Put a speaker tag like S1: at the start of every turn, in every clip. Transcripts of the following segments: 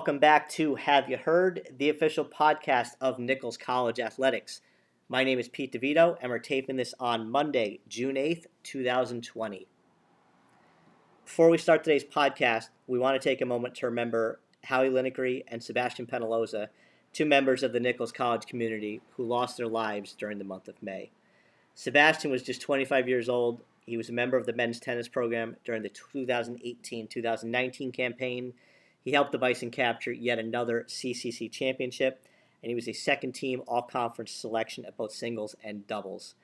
S1: welcome back to Have You Heard, the official podcast of Nichols College Athletics. My name is Pete DeVito, and we're taping this on Monday, June 8th, 2020. Before we start today's podcast, we want to take a moment to remember Howie Linogri and Sebastian Penaloza, two members of the Nichols College community who lost their lives during the month of May. Sebastian was just 25 years old. He was a member of the men's tennis program during the 2018-2019 campaign. He helped the Bison capture yet another CCC championship, and he was a second-team all-conference selection at both singles and doubles.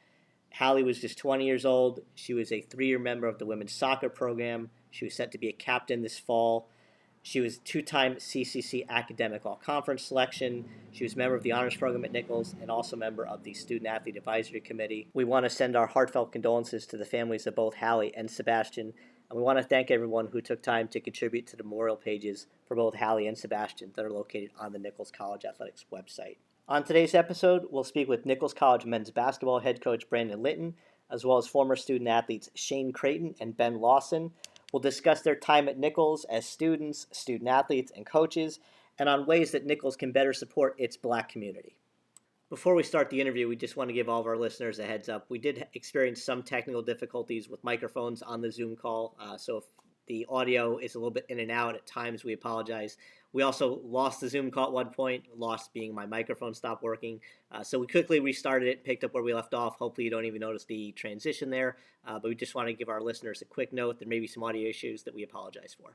S1: Howie was just 20 years old. She was a 3-year member of the women's soccer program. She was set to be a captain this fall. She was two-time CCC academic all-conference selection. She was a member of the honors program at Nichols and also a member of the student-athlete advisory committee. We want to send our heartfelt condolences to the families of both Howie and Sebastian, and we want to thank everyone who took time to contribute to the memorial pages for both Howie and Sebastian that are located on the Nichols College Athletics website. On today's episode, we'll speak with Nichols College men's basketball head coach Brandon Linton, as well as former student-athletes Crayton and Ben Lawson. We'll discuss their time at Nichols as students, student-athletes, and coaches, and on ways that Nichols can better support its Black community. Before we start the interview, we just want to give all of our listeners a heads up. We did experience some technical difficulties with microphones on the Zoom call, so if the audio is a little bit in and out at times, we apologize. We also lost the Zoom call at one point, lost being my microphone stopped working. So we quickly restarted it, picked up where we left off. Hopefully you don't even notice the transition there, but we just want to give our listeners a quick note. There may be some audio issues that we apologize for.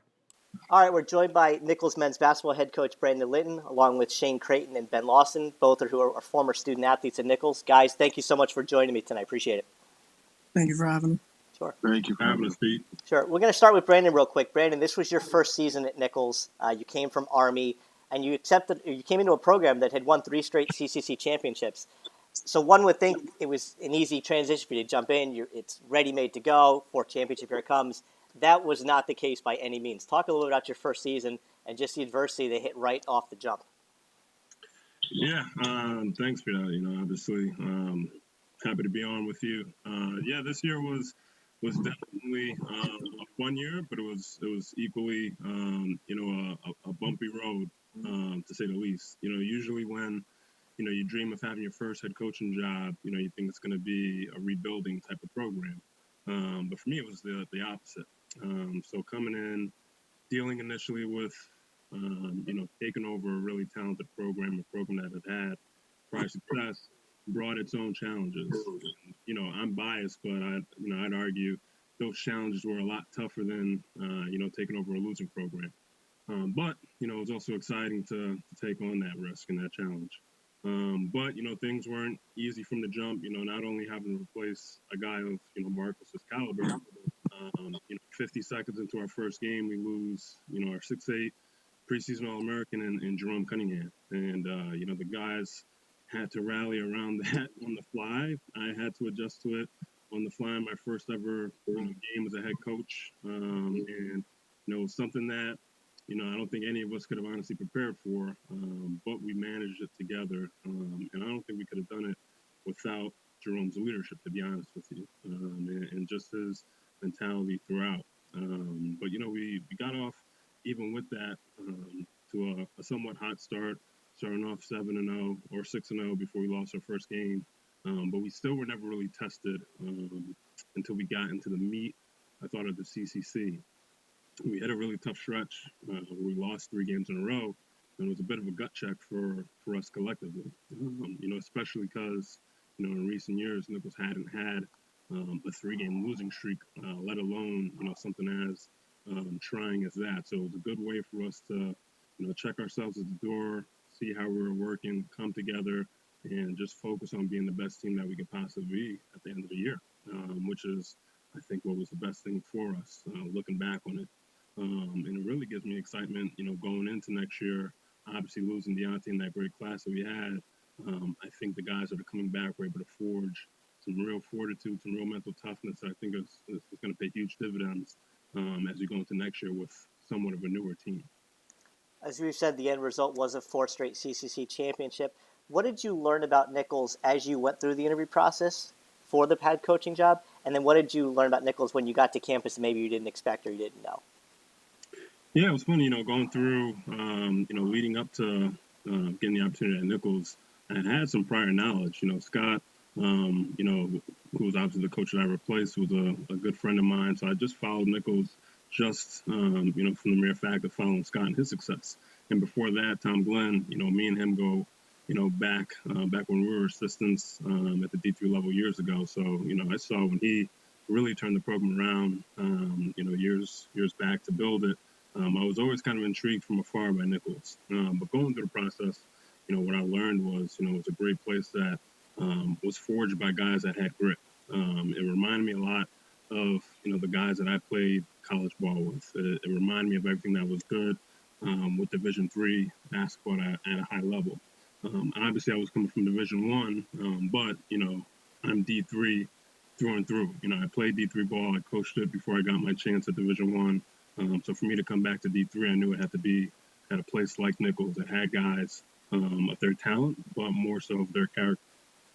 S1: All right, we're joined by Nichols men's basketball head coach Brandon Linton, along with Crayton and Ben Lawson, both who are former student athletes at Nichols. Guys, thank you so much for joining me tonight. Appreciate it.
S2: Thank you for having me.
S1: Sure.
S3: Thank you for having us, Pete.
S1: Sure. We're going to start with Brandon real quick. Brandon, this was your first season at Nichols. You came from Army, and you came into a program that had won 3 straight CCC championships. So one would think it was an easy transition for you to jump in. It's ready-made to go. 4th championship, here it comes. That was not the case by any means. Talk a little bit about your first season and just the adversity they hit right off the jump.
S3: Yeah, thanks for that. Obviously, happy to be on with you. This year was definitely a fun year, but it was equally, a bumpy road, to say the least. Usually when, you dream of having your first head coaching job, you think it's going to be a rebuilding type of program. But for me, it was the opposite. So coming in, dealing initially with, taking over a really talented program, a program that had prior success, brought its own challenges. I'm biased, but I'd argue those challenges were a lot tougher than, taking over a losing program. But it was also exciting to take on that risk and that challenge. But things weren't easy from the jump. Not only having to replace a guy of, Marcus's caliber, 50 seconds into our first game, we lose, our 6'8" preseason All-American in Jerome Cunningham. And, the guys had to rally around that on the fly. I had to adjust to it on the fly. My first ever game as a head coach. And, it was something that, I don't think any of us could have honestly prepared for, but we managed it together. And I don't think we could have done it without Jerome's leadership, to be honest with you, and just his mentality throughout. But, we got off, even with that, to a somewhat hot start, starting off 7-0 or 6-0 before we lost our first game. But we still were never really tested until we got into the meat, I thought, of the CCC. We had a really tough stretch where we lost 3 games in a row, and it was a bit of a gut check for us collectively, especially because, in recent years, Nichols hadn't had a 3-game losing streak, let alone, something as trying as that. So it was a good way for us to, check ourselves at the door, see how we were working, come together, and just focus on being the best team that we could possibly be at the end of the year, which is, I think, what was the best thing for us, looking back on it. And it really gives me excitement, going into next year, obviously losing Deonte in that great class that we had. I think the guys that are coming back were able to forge some real fortitude, some real mental toughness that I think is going to pay huge dividends as we go into next year with somewhat of a newer team.
S1: As we've said, the end result was a 4th straight CCC championship. What did you learn about Nichols as you went through the interview process for the head coaching job? And then what did you learn about Nichols when you got to campus that maybe you didn't expect or you didn't know?
S3: Yeah, it was funny, going through, leading up to getting the opportunity at Nichols. I had some prior knowledge. Scott, who was obviously the coach that I replaced, was a good friend of mine. So I just followed Nichols just, from the mere fact of following Scott and his success. And before that, Tom Glenn, me and him go, back when we were assistants at the D3 level years ago. So, I saw when he really turned the program around, years back to build it. I was always kind of intrigued from afar by Nichols. But going through the process, what I learned was, it was a great place that was forged by guys that had grit. It reminded me a lot of, the guys that I played college ball with. It reminded me of everything that was good with Division III basketball at a high level. Obviously, I was coming from Division I, but, I'm D3 through and through. I played D3 ball. I coached it before I got my chance at Division I. So for me to come back to D3, I knew it had to be at a place like Nichols that had guys of their talent, but more so of their character.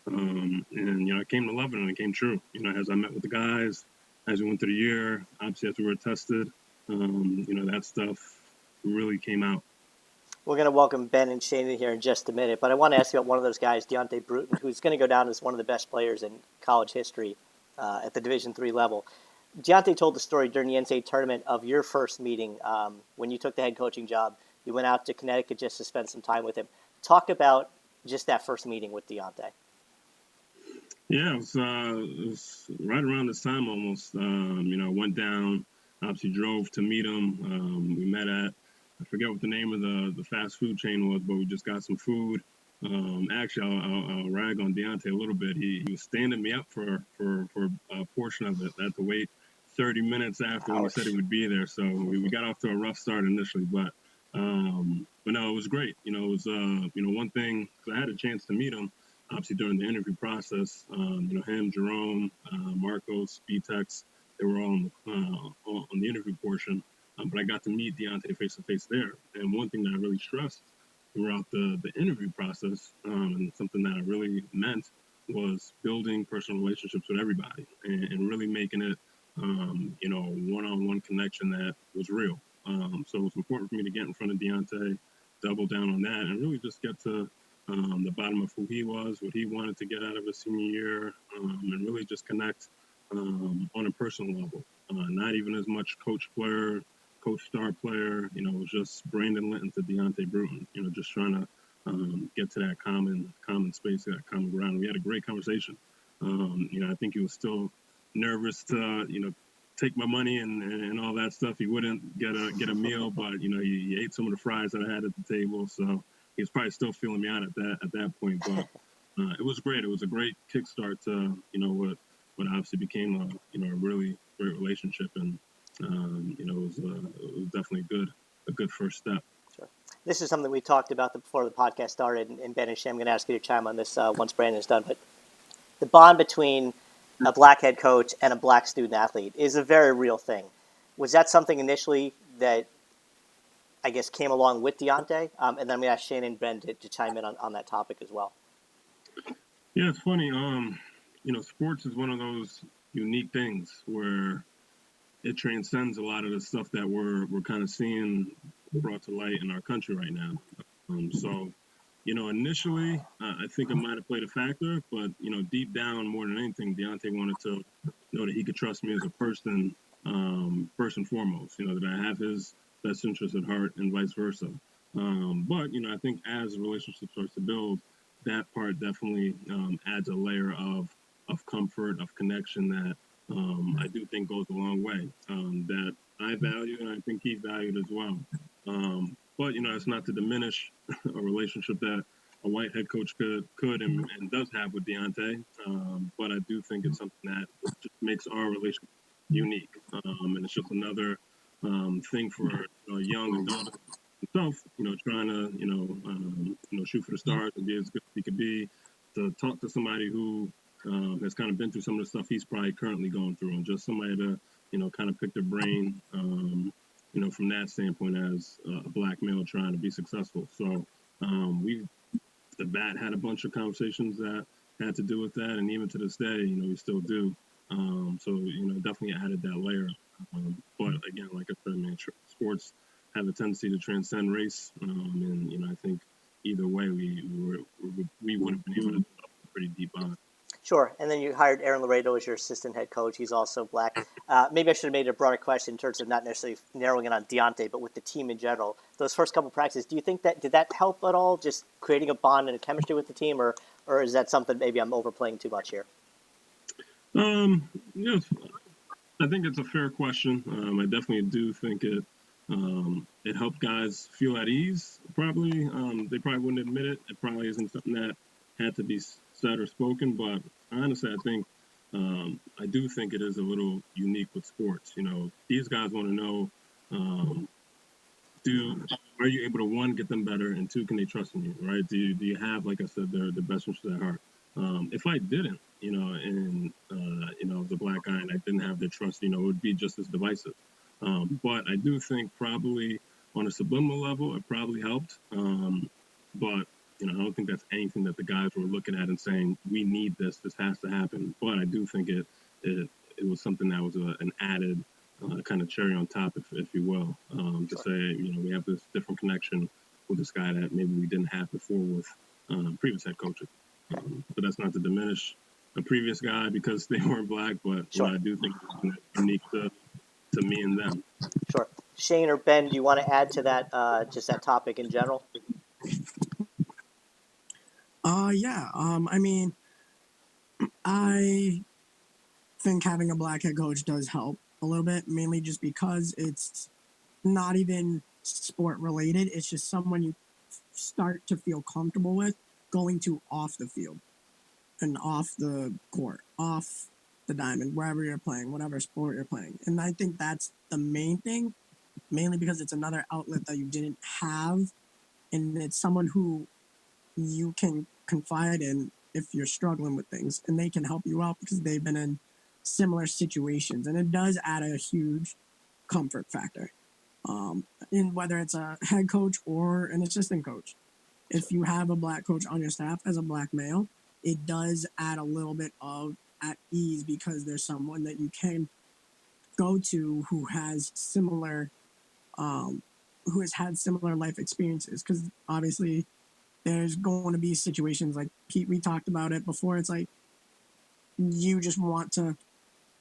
S3: And I came to love it, and it came true. As I met with the guys, as we went through the year, obviously as we were tested, that stuff really came out.
S1: We're going to welcome Ben and Shane in here in just a minute, but I want to ask you about one of those guys, Deonte Bruton, who's going to go down as one of the best players in college history at the Division III level. Deonte told the story during the NCAA tournament of your first meeting when you took the head coaching job. You went out to Connecticut just to spend some time with him. Talk about just that first meeting with Deonte.
S3: Yeah, it was right around this time almost. I went down, obviously drove to meet him. We met at, I forget what the name of the fast food chain was, but we just got some food. Actually, I'll rag on Deonte a little bit. He was standing me up for a portion of it. I had to wait 30 minutes after when he said he would be there. So we got off to a rough start initially, but no, it was great. It was one thing, because I had a chance to meet him obviously during the interview process. Him, Jerome, Marcos, B-Tex, they were all on the interview portion. But I got to meet Deonte face to face there. And one thing that I really stressed throughout the interview process, and something that I really meant, was building personal relationships with everybody and really making it, a one-on-one connection that was real. So it was important for me to get in front of Deonte, double down on that, and really just get to the bottom of who he was, what he wanted to get out of his senior year, and really just connect on a personal level. Not even as much coach star player, it was just Brandon Linton to Deonte Bruton, just trying to get to that common space, that common ground. We had a great conversation. I think he was still nervous to, take my money and all that stuff. He wouldn't get a meal, but he ate some of the fries that I had at the table, so he was probably still feeling me out at that point. But it was great. It was a great kickstart to what obviously became a really great relationship, and it was definitely a good first step.
S1: Sure. This is something we talked about before the podcast started, and Ben and Shem, I'm going to ask you to chime on this once Brandon's done. But the bond between a black head coach and a black student athlete is a very real thing. Was that something initially that I guess came along with Deonte? And then I'm going to ask Shane and Ben to chime in on that topic as well.
S3: Yeah, it's funny. Sports is one of those unique things where it transcends a lot of the stuff that we're kind of seeing brought to light in our country right now. So, initially, I think it might have played a factor, but, deep down, more than anything, Deonte wanted to know that he could trust me as a person, first and foremost, that I have his best interest at heart and vice versa. But, I think as the relationship starts to build, that part definitely adds a layer of comfort, of connection that I do think goes a long way, that I value and I think he valued as well. But, it's not to diminish a relationship that a white head coach could and does have with Deonte. But I do think it's something that just makes our relationship unique. And it's just another thing for a young adult himself, trying to, shoot for the stars and be as good as he could be, to talk to somebody who has kind of been through some of the stuff he's probably currently going through, and just somebody to, kind of pick their brain, from that standpoint as a black male trying to be successful. So the bat had a bunch of conversations that had to do with that, and even to this day, we still do. So, definitely added that layer. But again, like I said, man, sports have a tendency to transcend race. And, I think either way, we would have been able to develop a pretty deep bond.
S1: Sure. And then you hired Aaron Laredo as your assistant head coach. He's also black. Maybe I should have made it a broader question in terms of not necessarily narrowing it on Deonte, but with the team in general. Those first couple practices, do you think did that help at all, just creating a bond and a chemistry with the team, or is that something maybe I'm overplaying too much here?
S3: Yes, I think it's a fair question. I definitely do think it helped guys feel at ease. Probably, they probably wouldn't admit it. It probably isn't something that had to be said or spoken. But honestly, I do think it is a little unique with sports. These guys want to know, are you able to, one, get them better, and two, can they trust in you, right? Do you have, like I said, their best interests at heart? If I didn't, and I was a black guy and I didn't have their trust, it would be just as divisive. But I do think probably on a subliminal level, it probably helped. But I don't think that's anything that the guys were looking at and saying, we need this. This has to happen. But I do think it was something that was an added kind of cherry on top, if you will, to say, we have this different connection with this guy that maybe we didn't have before with previous head coaches. But that's not to diminish a previous guy because they weren't black, but I do think it's unique to me and them.
S1: Sure. Shane or Ben, do you want to add to that, just that topic in general?
S2: Yeah. I mean, I think having a black head coach does help a little bit, mainly just because it's not even sport related. It's just someone you start to feel comfortable with going to off the field and off the court, off the diamond, wherever you're playing, whatever sport you're playing. And I think that's the main thing, mainly because it's another outlet that you didn't have. And it's someone who you can confide in if you're struggling with things, and they can help you out because they've been in similar situations. And it does add a huge comfort factor, in whether it's a head coach or an assistant coach. If you have a black coach on your staff as a black male, it does add a little bit of at ease because there's someone that you can go to who has similar, who has had similar life experiences. Because obviously, there's going to be situations like Pete, we talked about it before. It's like you just want to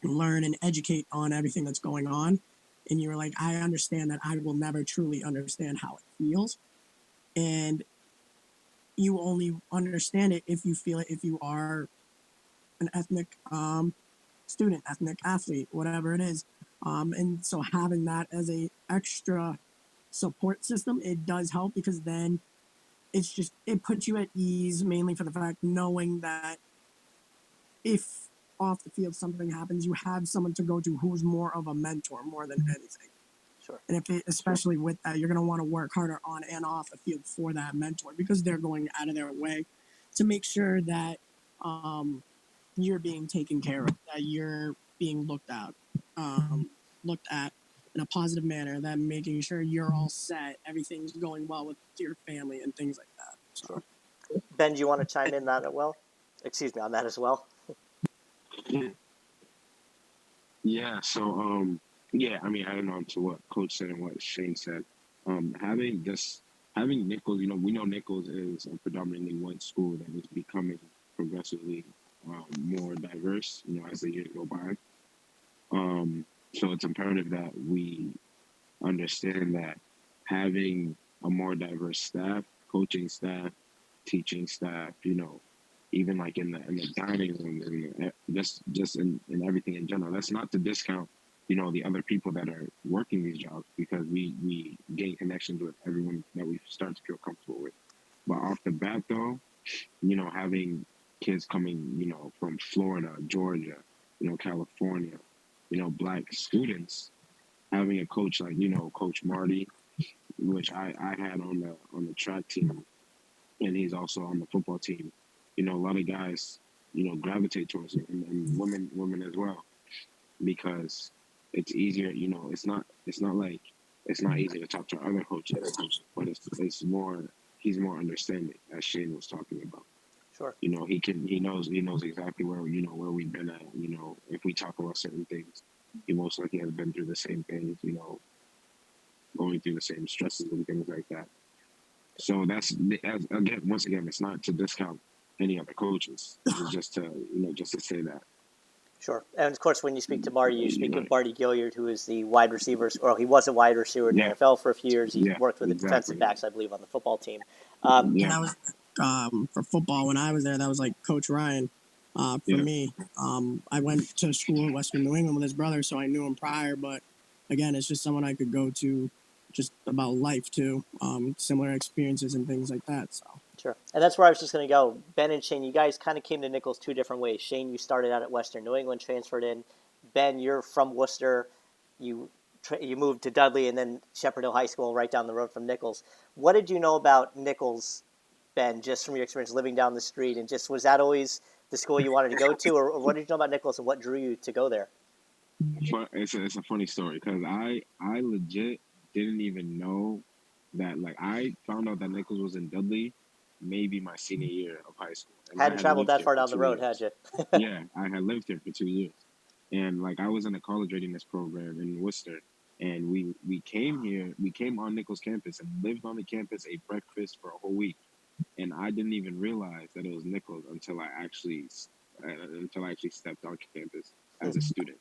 S2: learn and educate on everything that's going on. And you're like, I understand that I will never truly understand how it feels. And you only understand it if you feel it, if you are an ethnic student, ethnic athlete, whatever it is. And so having that as a extra support system, it does help because then it puts you at ease, mainly for the fact knowing that if off the field something happens, you have someone to go to who's more of a mentor more than anything.
S1: Sure.
S2: And especially with that, you're going to want to work harder on and off the field for that mentor because they're going out of their way to make sure that you're being taken care of, that you're being looked at in a positive manner, that making sure you're all set, everything's going well with your family and things like that. So.
S1: Sure. Ben, do you want to chime in on that on that as well?
S4: Yeah. So, I mean, adding on to what Coach said and what Shane said, having Nichols, we know Nichols is a predominantly white school that is becoming progressively more diverse, as the years go by. So it's imperative that we understand that having a more diverse staff, coaching staff, teaching staff, even like in the dining room, just in everything in general. That's not to discount, the other people that are working these jobs because we gain connections with everyone that we start to feel comfortable with. But off the bat, though, having kids coming, from Florida, Georgia, California, black students, having a coach like, Coach Marty, which I had on the track team, and he's also on the football team. A lot of guys, gravitate towards it, and women as well, because it's easier. It's not easy to talk to other coaches, but it's more. He's more understanding, as Shane was talking about.
S1: Sure.
S4: He knows exactly where where we've been at. If we talk about certain things, he most likely has been through the same things. going through the same stresses and things like that. So again, once again, it's not to discount any other coaches. It's just to just to say that.
S1: Sure. And of course, when you speak to Marty, you speak of
S4: Right.
S1: Marty Gilliard, who is the wide receiver, or he was a wide receiver in the
S4: Yeah.
S1: NFL for a few years. He
S4: Yeah,
S1: worked with the
S4: exactly.
S1: defensive backs, I believe, on the football team.
S2: And
S4: Yeah.
S2: that was for football when I was there. That was like Coach Ryan. For
S4: Yeah.
S2: me, I went to school in Western New England with his brother, so I knew him prior. But again, it's just someone I could go to just about life too, similar experiences and things like that. So
S1: Sure. And that's where I was just going to go. Ben and Shane, you guys kind of came to Nichols two different ways. Shane, you started out at Western New England, transferred in. Ben, you're from Worcester. You moved to Dudley and then Shepherd Hill High School right down the road from Nichols. What did you know about Nichols, Ben, just from your experience living down the street? And just was that always the school you wanted to go to? Or what did you know about Nichols and what drew you to go there?
S4: It's a funny story because I legit didn't even know that. Like, I found out that Nichols was in Dudley maybe my senior year of high school. And
S1: Hadn't traveled that far down the road, had you?
S4: Yeah, I had lived here for 2 years. And like I was in a college readiness program in Worcester, and we came here, we came on Nichols campus and lived on the campus, ate breakfast for a whole week, and I didn't even realize that it was Nichols until I actually stepped on campus as a student.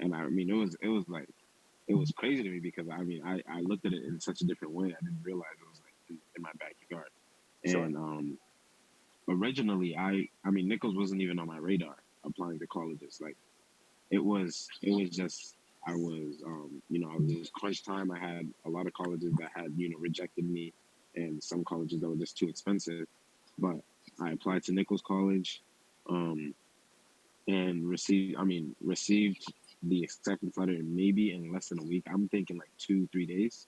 S4: And I mean, it was crazy to me because I looked at it in such a different way. I didn't realize it was like in my backyard.
S1: Sure.
S4: And originally, Nichols wasn't even on my radar applying to colleges. Like, it was just I was it was crunch time. I had a lot of colleges that had rejected me, and some colleges that were just too expensive. But I applied to Nichols College, and received the acceptance letter maybe in less than a week. I'm thinking like 2-3 days,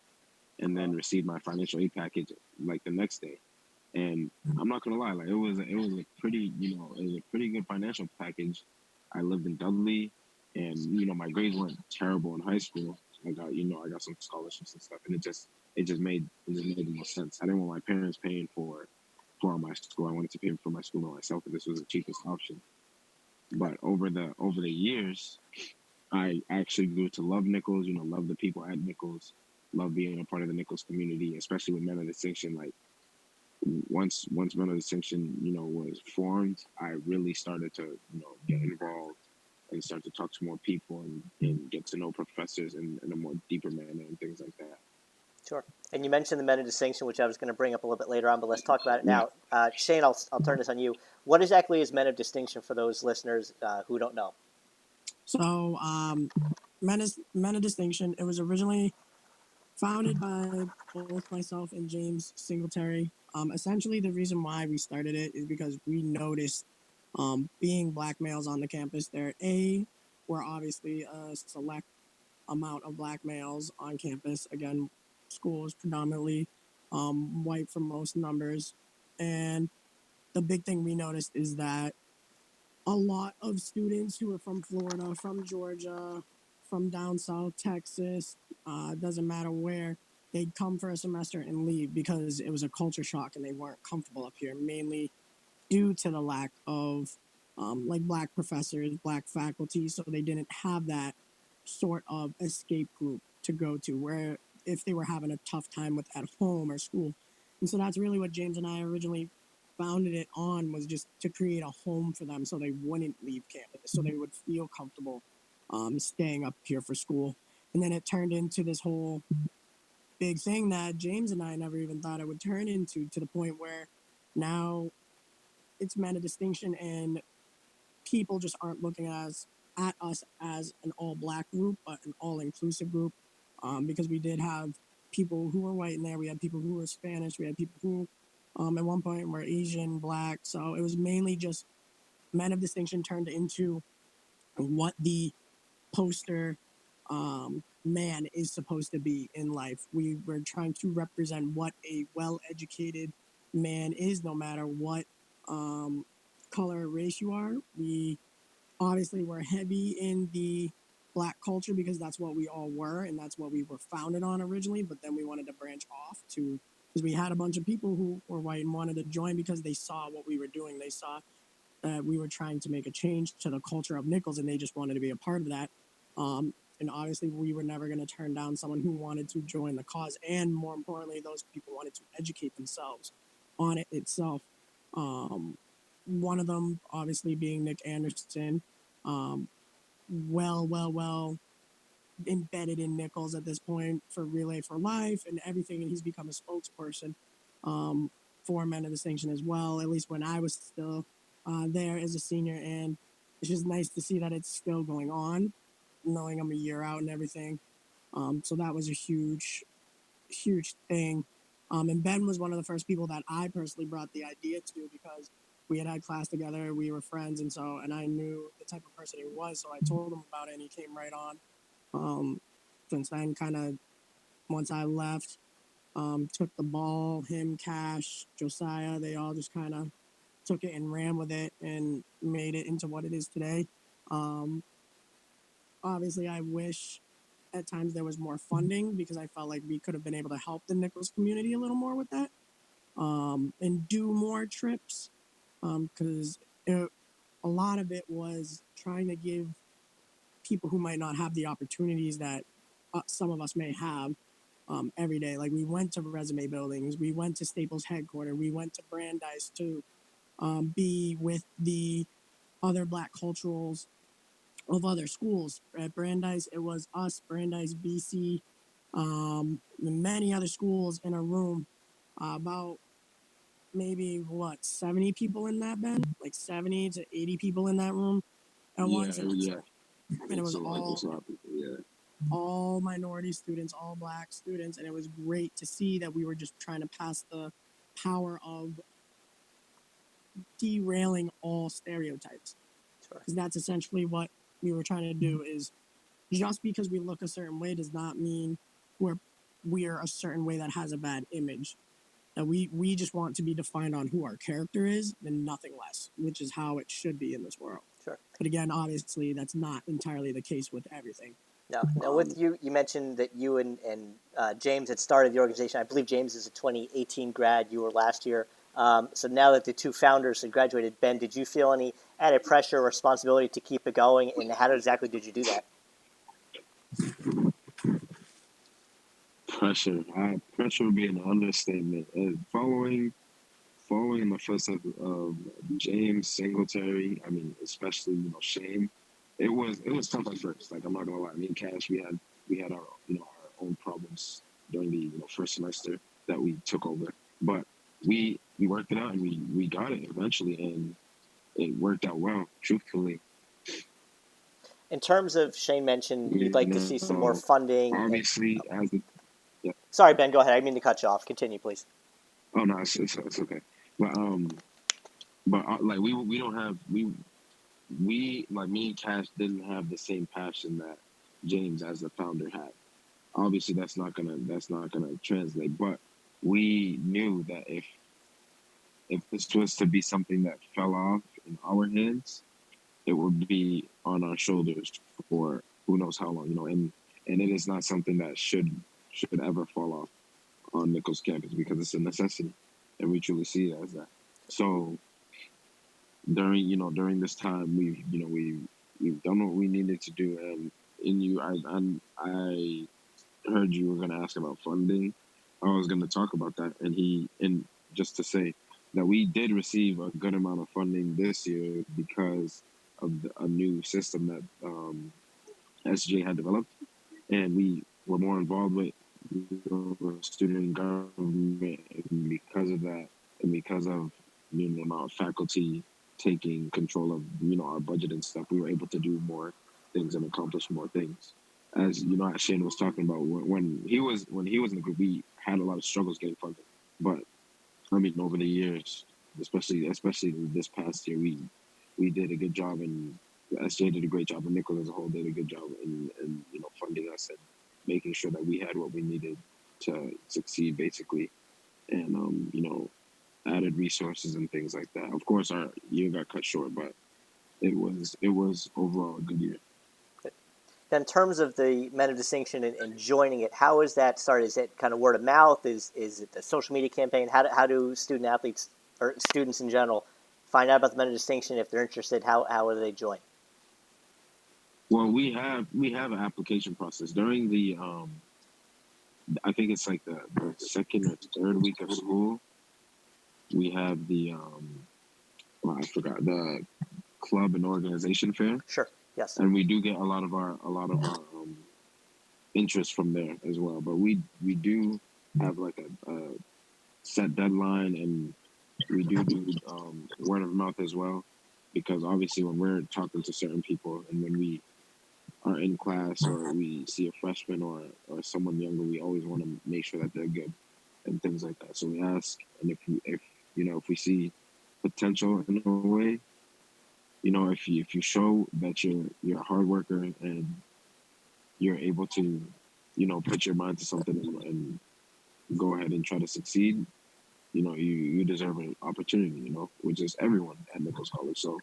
S4: and then received my financial aid package like the next day. And I'm not gonna lie, like it was a pretty it was a pretty good financial package. I lived in Dudley, and my grades weren't terrible in high school. I got some scholarships and stuff, and it just made the most sense. I didn't want my parents paying for my school. I wanted to pay for my school myself, and this was the cheapest option. But over the years, I actually grew to love Nichols. Love the people at Nichols, love being a part of the Nichols community, especially with Men of Distinction. Like, once Men of Distinction was formed, I really started to get involved and start to talk to more people and get to know professors in a more deeper manner and things like that.
S1: Sure. And you mentioned the Men of Distinction, which I was going to bring up a little bit later on, but let's talk about it now. Shane, I'll turn this on you. What exactly is Men of Distinction for those listeners who don't know?
S2: So, Men of Distinction, it was originally founded by both myself and James Singletary. Essentially, the reason why we started it is because we noticed, being black males on the campus, were obviously a select amount of black males on campus. Again, school is predominantly white for most numbers. And the big thing we noticed is that a lot of students who are from Florida, from Georgia, from down south, Texas, doesn't matter where, they'd come for a semester and leave because it was a culture shock and they weren't comfortable up here, mainly due to the lack of black professors, black faculty. So they didn't have that sort of escape group to go to where if they were having a tough time with at home or school. And so that's really what James and I originally founded it on, was just to create a home for them so they wouldn't leave campus, so they would feel comfortable staying up here for school. And then it turned into this whole big thing that James and I never even thought it would turn into, to the point where now it's Men of Distinction and people just aren't looking at us as an all-black group, but an all-inclusive group, because we did have people who were white in there. We had people who were Spanish. We had people who at one point were Asian, black. So it was mainly just Men of Distinction turned into what the poster man is supposed to be in life. We were trying to represent what a well-educated man is, no matter what color or race you are. We obviously were heavy in the black culture because that's what we all were and that's what we were founded on originally. But then we wanted to branch off because we had a bunch of people who were white and wanted to join because they saw what we were doing. They saw that we were trying to make a change to the culture of Nichols, and they just wanted to be a part of that. And obviously, we were never going to turn down someone who wanted to join the cause. And more importantly, those people wanted to educate themselves on it itself. One of them, obviously, being Nick Anderson, well embedded in Nichols at this point for Relay for Life and everything. And he's become a spokesperson for Men of Distinction as well, at least when I was still there as a senior. And it's just nice to see that it's still going on, knowing I'm a year out and everything. So that was a huge thing. And Ben was one of the first people that I personally brought the idea to because we had class together, we were friends, and I knew the type of person he was. So I told him about it, and he came right on. Since then, kind of once I left, took the ball. Him, Cash, Josiah, they all just kind of took it and ran with it and made it into what it is today. Obviously, I wish at times there was more funding because I felt like we could have been able to help the Nichols community a little more with that and do more trips because a lot of it was trying to give people who might not have the opportunities that some of us may have every day. Like we went to resume buildings, we went to Staples headquarters, we went to Brandeis to be with the other Black culturals of other schools. At Brandeis, it was us, Brandeis, BC, many other schools in a room. About maybe 70 people in that, Ben? Like 70 to 80 people in that room at once. And it was all minority students, all Black students, and it was great to see that we were just trying to pass the power of derailing all stereotypes. Because that's essentially what we were trying to do is just because we look a certain way does not mean we're a certain way that has a bad image. That we just want to be defined on who our character is and nothing less, which is how it should be in this world.
S1: Sure.
S2: But again, obviously, that's not entirely the case with everything.
S1: No. Now, with you mentioned that you and James had started the organization. I believe James is a 2018 grad. You were last year. So now that the two founders had graduated, Ben, did you feel any added pressure or responsibility to keep it going? And how exactly did you do that?
S4: Pressure would be an understatement. Following in the footsteps of James Singletary, I mean, especially Shane, it was tough at first. Like I'm not gonna lie, me and Cash, we had our our own problems during the first semester that we took over, but we worked it out and we got it eventually, and it worked out well. Truthfully.
S1: In terms of, Shane mentioned you'd like to see some more funding.
S4: Obviously,
S1: Sorry, Ben, go ahead. I didn't mean to cut you off. Continue, please.
S4: Oh no, it's okay. But like we don't have we like me and Cash didn't have the same passion that James as the founder had. Obviously, that's not gonna translate. But we knew that if this was to be something that fell off in our hands, it would be on our shoulders for who knows how long. And it is not something that should ever fall off on Nichols campus because it's a necessity, and we truly see it as that. So during this time, we've done what we needed to do, and I heard you were going to ask about funding. I was going to talk about that, and just to say that we did receive a good amount of funding this year because of a new system that SJ had developed, and we were more involved with student government, and because of that, and because of the amount of faculty taking control of our budget and stuff, we were able to do more things and accomplish more things. As as Shane was talking about, when he was in the group, we had a lot of struggles getting funded. But I mean, over the years, especially this past year, we did a good job, and SJ did a great job, and Nichols as a whole did a good job in funding us and making sure that we had what we needed to succeed, basically, and added resources and things like that. Of course, our year got cut short, but it was overall a good year.
S1: In terms of the Men of Distinction and joining it, how is that started? Is it kind of word of mouth? Is it a social media campaign? How do student athletes or students in general find out about the Men of Distinction if they're interested? How do they join?
S4: Well, we have an application process during the I think it's like the second or third week of school. We have the well, I forgot, the club and organization fair,
S1: Sure. Yes.
S4: and we do get a lot of our interest from there as well. But we do have like a set deadline, and we do word of mouth as well, because obviously when we're talking to certain people and when we are in class or we see a freshman or someone younger, we always want to make sure that they're good and things like that. So we ask, and if if we see potential in a way, if you show that you're a hard worker and you're able to, put your mind to something and go ahead and try to succeed, you deserve an opportunity, which is everyone at Nichols College. So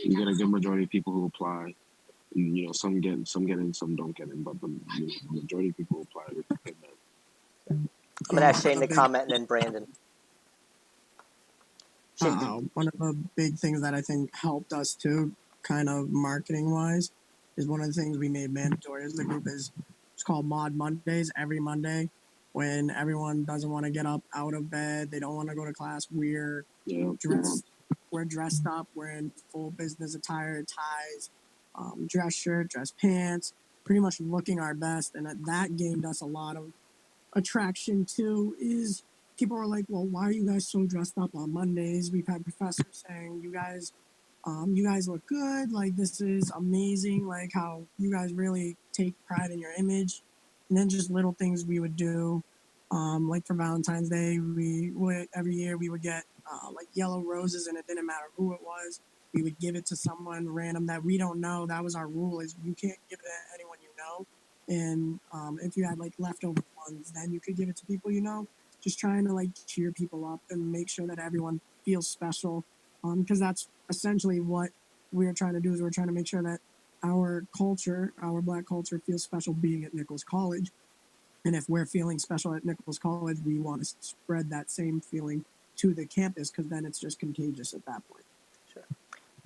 S4: you get a good majority of people who apply. And, some get in, some don't get in, but the majority of people who apply are good men.
S1: I'm going to ask Shane to comment and then Brandon. Shane,
S2: one of the big things that I think helped us too, kind of marketing wise, is one of the things we made mandatory as the group is it's called Mod Mondays. Every Monday, when everyone doesn't want to get up out of bed, they don't want to go to class, we're dressed up, we're in full business attire, ties, dress shirt, dress pants, pretty much looking our best, and that gained us a lot of attraction too. Is people are like, well, why are you guys so dressed up on Mondays? We've had professors saying, you guys look good. Like, this is amazing. Like, how you guys really take pride in your image. And then just little things we would do. Like for Valentine's Day, every year we would get like yellow roses, and it didn't matter who it was. We would give it to someone random that we don't know. That was our rule: is you can't give it to anyone you know. And if you had like leftover ones, then you could give it to people you know. Just trying to like cheer people up and make sure that everyone feels special, because that's essentially what we're trying to do. Is we're trying to make sure that our culture, our Black culture, feels special being at Nichols College. And if we're feeling special at Nichols College, we want to spread that same feeling to the campus, because then it's just contagious at that point.
S1: Sure.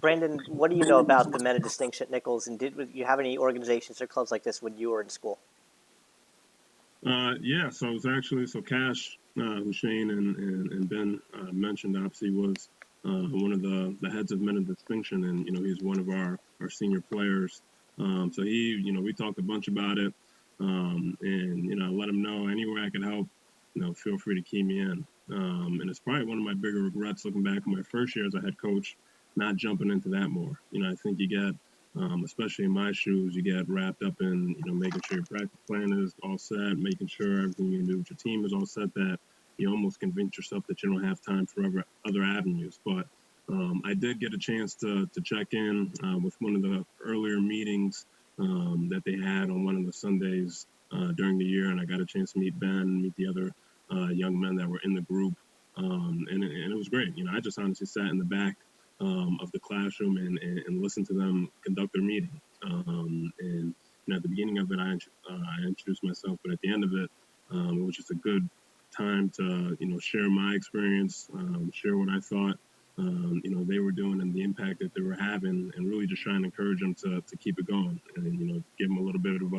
S1: Brandon, what do you know about the Men of Distinction at Nichols, and did you have any organizations or clubs like this when you were in school?
S3: Yeah, so it was actually Cash, who Shane and Ben mentioned, obviously was one of the heads of Men of Distinction, and he's one of our senior players. So we talked a bunch about it, and let him know anywhere I could help, feel free to key me in. And it's probably one of my bigger regrets looking back on my first year as a head coach, not jumping into that more. I think you get, especially in my shoes, you get wrapped up in, making sure your practice plan is all set, making sure everything you can do with your team is all set, that you almost convince yourself that you don't have time for other avenues. But I did get a chance to check in with one of the earlier meetings that they had on one of the Sundays during the year, and I got a chance to meet Ben, meet the other young men that were in the group, and it was great. I just honestly sat in the back of the classroom and listen to them conduct their meeting. And at the beginning of it, I introduced myself, but at the end of it, it was just a good time to share my experience, share what I thought they were doing and the impact that they were having, and really just trying to encourage them to keep it going, and give them a little bit of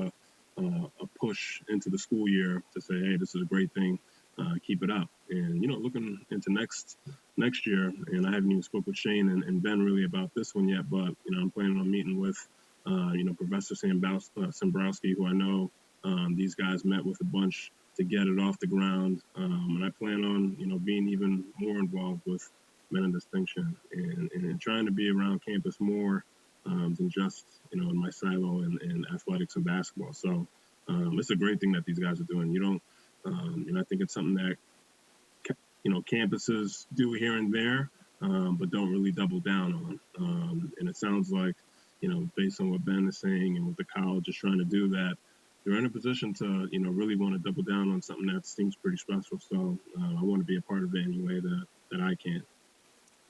S3: a push into the school year to say, hey, this is a great thing. Keep it up. And looking into next year, and I haven't even spoke with Shane and Ben really about this one yet, but I'm planning on meeting with Professor Sambrowski, who I know these guys met with a bunch to get it off the ground, and I plan on being even more involved with Men of Distinction and trying to be around campus more than just in my silo in athletics and basketball. So it's a great thing that these guys are doing. I think it's something that campuses do here and there, but don't really double down on. And it sounds like based on what Ben is saying and what the college is trying to do, that they're in a position to really want to double down on something that seems pretty special. So I want to be a part of it any way that I can.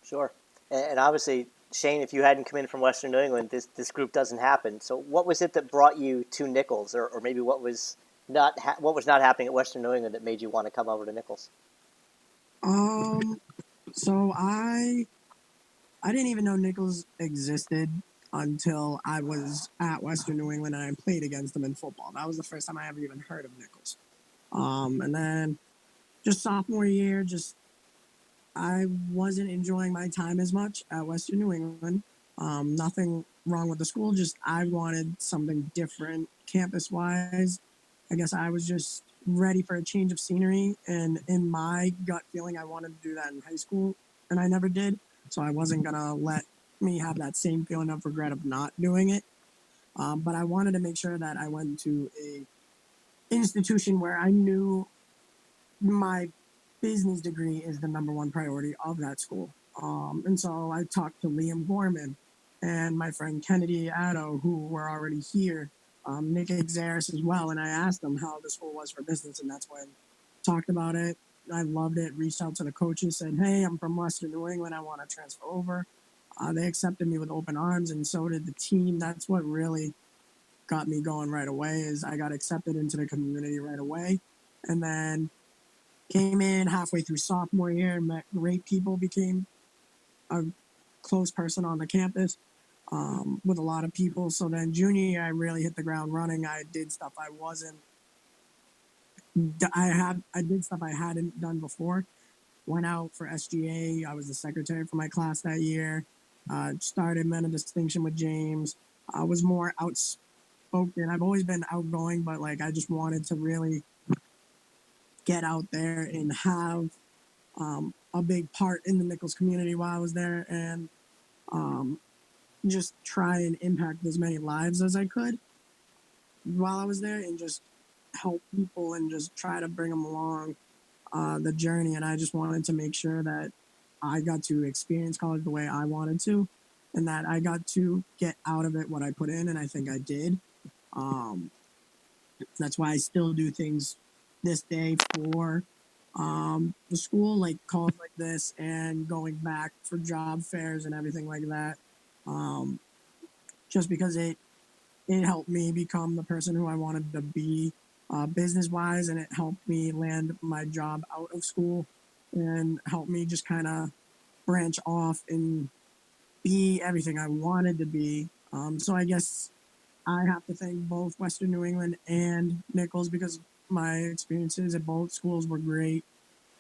S1: Sure. And obviously, Shane, if you hadn't come in from Western New England, this group doesn't happen. So what was it that brought you to Nichols, or maybe what was not happening at Western New England that made you want to come over to Nichols?
S2: So I didn't even know Nichols existed until I was at Western New England and I played against them in football. That was the first time I ever even heard of Nichols. And then just sophomore year, I wasn't enjoying my time as much at Western New England. Nothing wrong with the school, just I wanted something different campus wise. I guess I was just ready for a change of scenery, and in my gut feeling, I wanted to do that in high school, and I never did. So I wasn't gonna let me have that same feeling of regret of not doing it. But I wanted to make sure that I went to a institution where I knew my business degree is the number one priority of that school. And so I talked to Liam Gorman and my friend Kennedy Addo, who were already here, Nick Exaris as well. And I asked them how the school was for business. And that's when I talked about it. I loved it, reached out to the coaches, said, hey, I'm from Western New England. I want to transfer over. They accepted me with open arms, and so did the team. That's what really got me going right away is I got accepted into the community right away. And then came in halfway through sophomore year, met great people, became a close person on the campus with a lot of people. So then junior year, I really hit the ground running. I did stuff I did stuff I hadn't done before. Went out for SGA. I was the secretary for my class that year. Started Men of Distinction with James. I was more outspoken. I've always been outgoing, but like I just wanted to really get out there and have a big part in the Nichols community while I was there, and just try and impact as many lives as I could while I was there, and just help people and just try to bring them along the journey. And I just wanted to make sure that I got to experience college the way I wanted to, and that I got to get out of it what I put in, and I think I did. That's why I still do things this day for the school, like calls like this and going back for job fairs and everything like that. Just because it helped me become the person who I wanted to be business wise, and it helped me land my job out of school and helped me just kind of branch off and be everything I wanted to be. So I guess I have to thank both Western New England and Nichols because my experiences at both schools were great.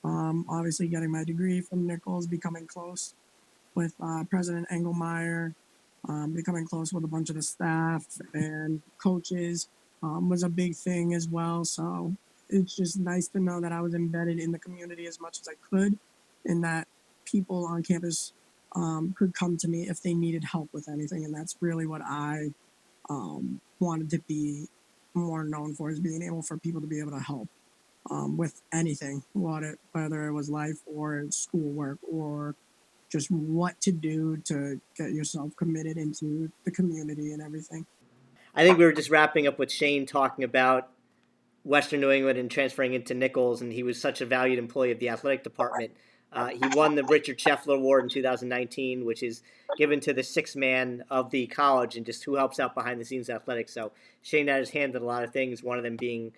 S2: Obviously, getting my degree from Nichols, becoming close with President Engelmeyer, becoming close with a bunch of the staff and coaches was a big thing as well. So it's just nice to know that I was embedded in the community as much as I could, and that people on campus could come to me if they needed help with anything. And that's really what I wanted to be more known for, is being able for people to be able to help with anything, whether it was life or schoolwork or just what to do to get yourself committed into the community and everything.
S1: I think we were just wrapping up with Shane talking about Western New England and transferring into Nichols, and he was such a valued employee of the athletic department. He won the Richard Scheffler Award in 2019, which is given to the sixth man of the college and just who helps out behind the scenes athletics. So Shane had his hand in a lot of things, one of them being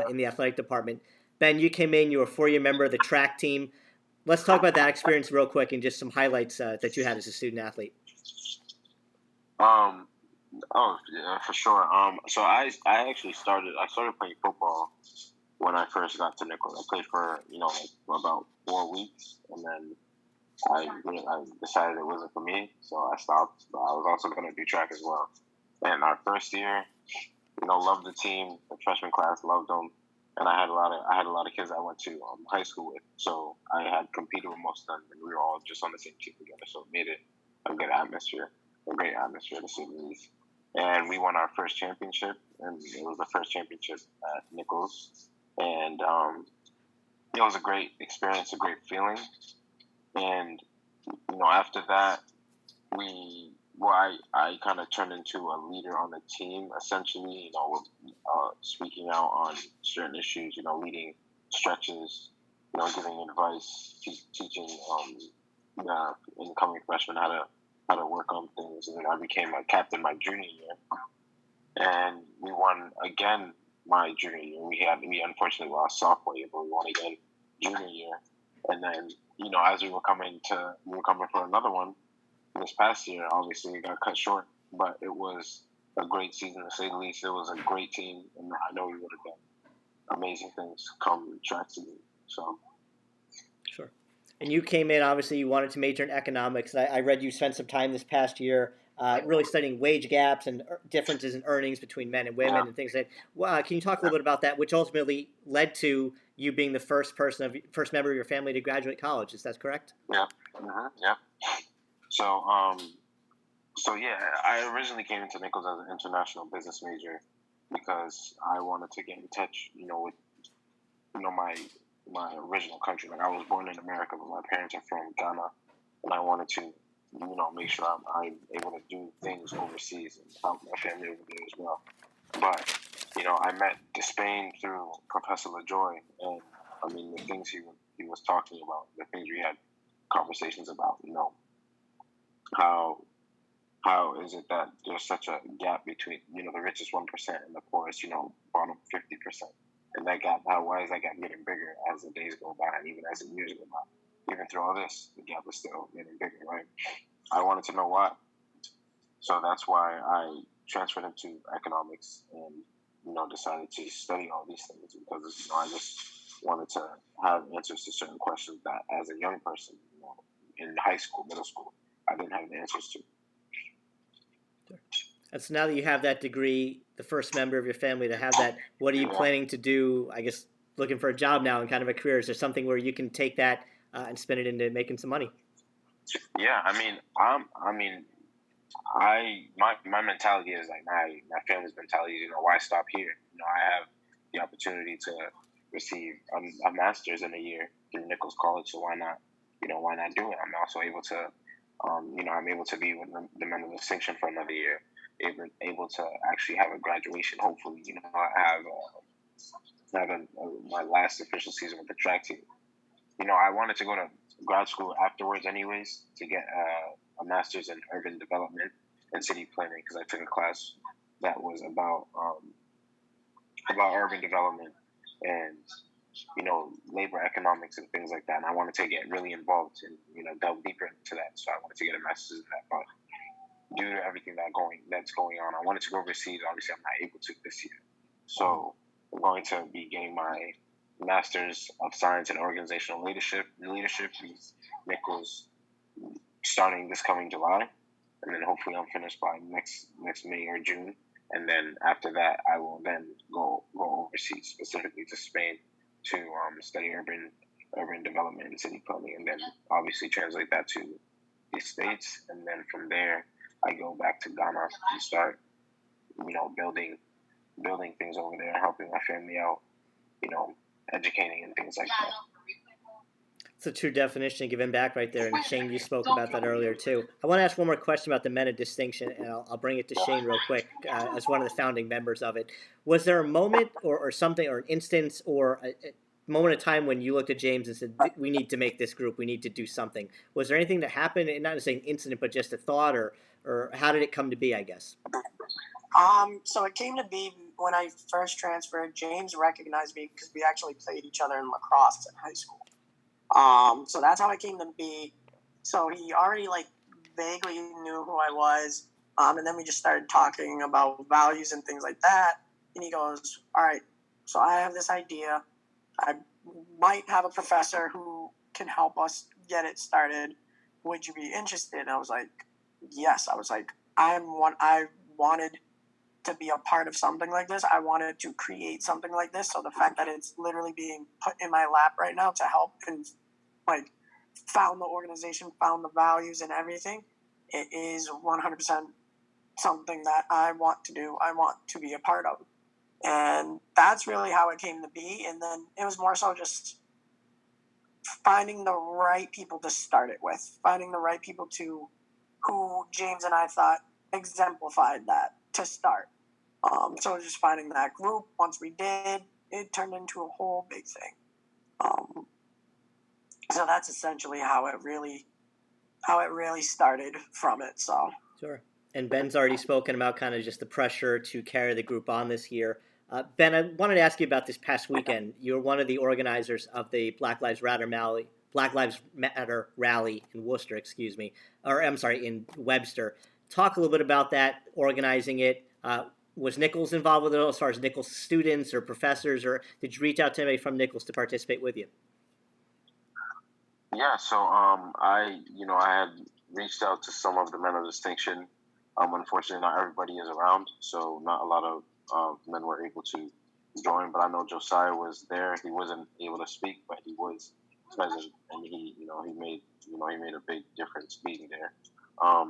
S1: in the athletic department. Ben, you came in, you were a four-year member of the track team. Let's talk about that experience real quick and just some highlights that you had as a student athlete.
S4: Oh yeah, for sure. So I actually started playing football when I first got to Nichols. I played for for about 4 weeks, and then I decided it wasn't for me, so I stopped. But I was also going to do track as well. And our first year, loved the team. The freshman class loved them, and I had a lot of kids I went to high school with. So I had competed with most of them, and we were all just on the same team together. So it made it a great atmosphere to say the least. And we won our first championship, and it was the first championship at Nichols. And it was a great experience, a great feeling. And after that, I kind of turned into a leader on the team. Essentially, speaking out on certain issues. Leading stretches. Giving advice, teaching the incoming freshmen how to work on things. And then I became a captain my junior year, and we won again my junior year. We unfortunately lost sophomore year, but we won again junior year. And then as we were coming for another one this past year, obviously it got cut short. but it was a great season to say the least. It was a great team, and I know we would have done amazing things come track season. So.
S1: Sure. And you came in, obviously, you wanted to major in economics. I read you spent some time this past year really studying wage gaps and differences in earnings between men and women and things like that. Well, can you talk a little bit about that, which ultimately led to you being the first member of your family to graduate college? Is that correct?
S4: Yeah. Mm-hmm. Yeah. So, yeah, I originally came into Nichols as an international business major because I wanted to get in touch, with, my original country. Like, I was born in America, but my parents are from Ghana, and I wanted to, make sure I'm able to do things overseas and help my family over there as well. But, I met Despain through Professor LaJoy, and I mean, the things he was talking about, the things we had conversations about, how is it that there's such a gap between, the richest 1% and the poorest, bottom 50%? And that gap, why is that gap getting bigger as the days go by and even as the years go by? Even through all this, the gap is still getting bigger, right? I wanted to know why. So that's why I transferred into economics and, decided to study all these things because, I just wanted to have answers to certain questions that as a young person, in high school, middle school, I didn't have the answers to.
S1: And so now that you have that degree, the first member of your family to have that, what are you planning to do? I guess looking for a job now and kind of a career. Is there something where you can take that and spin it into making some money?
S4: Yeah, my mentality is like my family's mentality is, why stop here? I have the opportunity to receive a master's in a year through Nichols College, so why not do it? I'm also able to, I'm able to be with the men of distinction for another year, able to actually have a graduation. Hopefully, I have my last official season with the track team. I wanted to go to grad school afterwards anyways to get a master's in urban development and city planning because I took a class that was about urban development and labor economics and things like that, and I wanted to get really involved and delve deeper into that, so I wanted to get a master's in that. But due to everything that's going on, I wanted to go overseas. Obviously, I'm not able to this year, so I'm going to be getting my Master's of Science in Organizational Leadership is Nichols starting this coming July, and then hopefully I'm finished by next May or June, and then after that I will then go overseas, specifically to Spain, to study urban development and city planning, and then obviously translate that to the States, and then from there I go back to Ghana and start building things over there, helping my family out, educating and things like that.
S1: It's a true definition of giving back right there. And Shane, you spoke about that earlier too. I want to ask one more question about the Men of Distinction, and I'll bring it to Shane real quick as one of the founding members of it. Was there a moment or something or an instance or a moment of time when you looked at James and said, we need to make this group, we need to do something? Was there anything that happened, not necessarily an incident, but just a thought, or how did it come to be, I guess?
S2: So it came to be when I first transferred. James recognized me because we actually played each other in lacrosse in high school. So that's how it came to be. So he already vaguely knew who I was. And then we just started talking about values and things like that. And he goes, all right, so I have this idea. I might have a professor who can help us get it started. Would you be interested? And I was like, yes. I was like, I wanted to be a part of something like this. I wanted to create something like this. So the fact that it's literally being put in my lap right now to help and found the organization, found the values and everything, it is 100% something that I want to do. I want to be a part of. And that's really how it came to be. And then it was more so just finding the right people to start it with, finding the right people who James and I thought exemplified that to start. So just finding that group. Once we did, it turned into a whole big thing. So that's essentially how it really started from it. So
S1: sure. And Ben's already spoken about kind of just the pressure to carry the group on this year. Ben, I wanted to ask you about this past weekend. You're one of the organizers of the Black Lives Matter rally in Worcester, in Webster. talk a little bit about that, organizing it. Was Nichols involved with it as far as Nichols students or professors, or did you reach out to anybody from Nichols to participate with you?
S4: Yeah, so I had reached out to some of the men of distinction. Unfortunately, not everybody is around, so not a lot of men were able to join. But I know Josiah was there. He wasn't able to speak, but he was present, and he made a big difference being there. I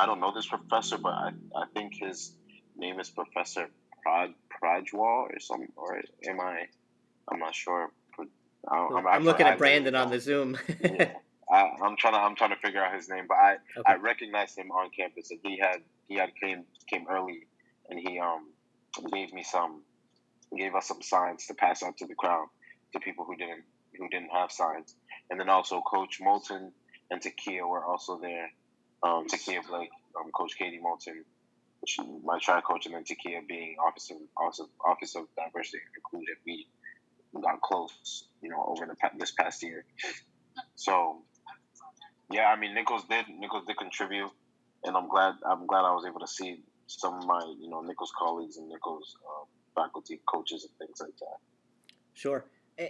S4: don't know this professor, but I think his name is Professor Prajwal or some, or am I? I'm not sure.
S1: I'm looking at Brandon on the Zoom.
S4: Yeah, I'm trying to figure out his name, but I
S1: Okay.
S4: recognized him on campus, and he came early, and he gave us some signs to pass out to the crowd, to people who didn't have signs, and then also Coach Moulton and Takia were also there. Takia Blake, Coach Katie Moulton, my track coach, and then Takia being Office of Diversity and Inclusion. We got close, over this past year. So, yeah, I mean, Nichols did contribute, and I'm glad I was able to see some of my Nichols colleagues and Nichols faculty, coaches, and things like that.
S1: Sure.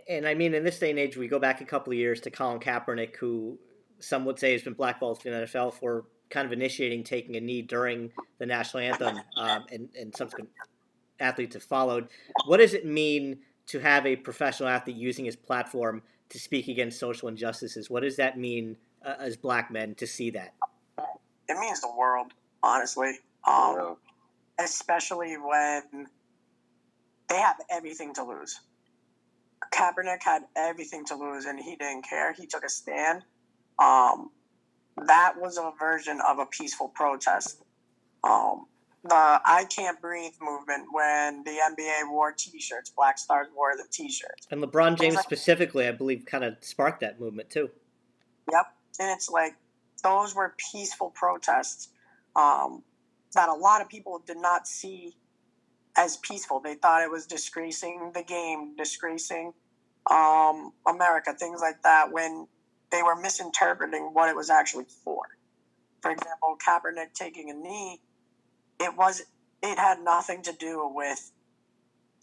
S1: And I mean, in this day and age, we go back a couple of years to Colin Kaepernick, who some would say has been blackballed from the NFL for kind of initiating taking a knee during the national anthem, and subsequent athletes have followed. What does it mean to have a professional athlete using his platform to speak against social injustices? What does that mean as black men to see that?
S2: It means the world, honestly. Especially when they have everything to lose. Kaepernick had everything to lose, and he didn't care. He took a stand. That was a version of a peaceful protest. The I Can't Breathe movement, when the NBA wore T-shirts, Black Stars wore the T-shirts.
S1: And LeBron James specifically, I believe, kind of sparked that movement too.
S2: Yep. And it's like, those were peaceful protests that a lot of people did not see as peaceful. They thought it was disgracing the game, disgracing America, things like that, when they were misinterpreting what it was actually for. For example, Kaepernick taking a knee, it had nothing to do with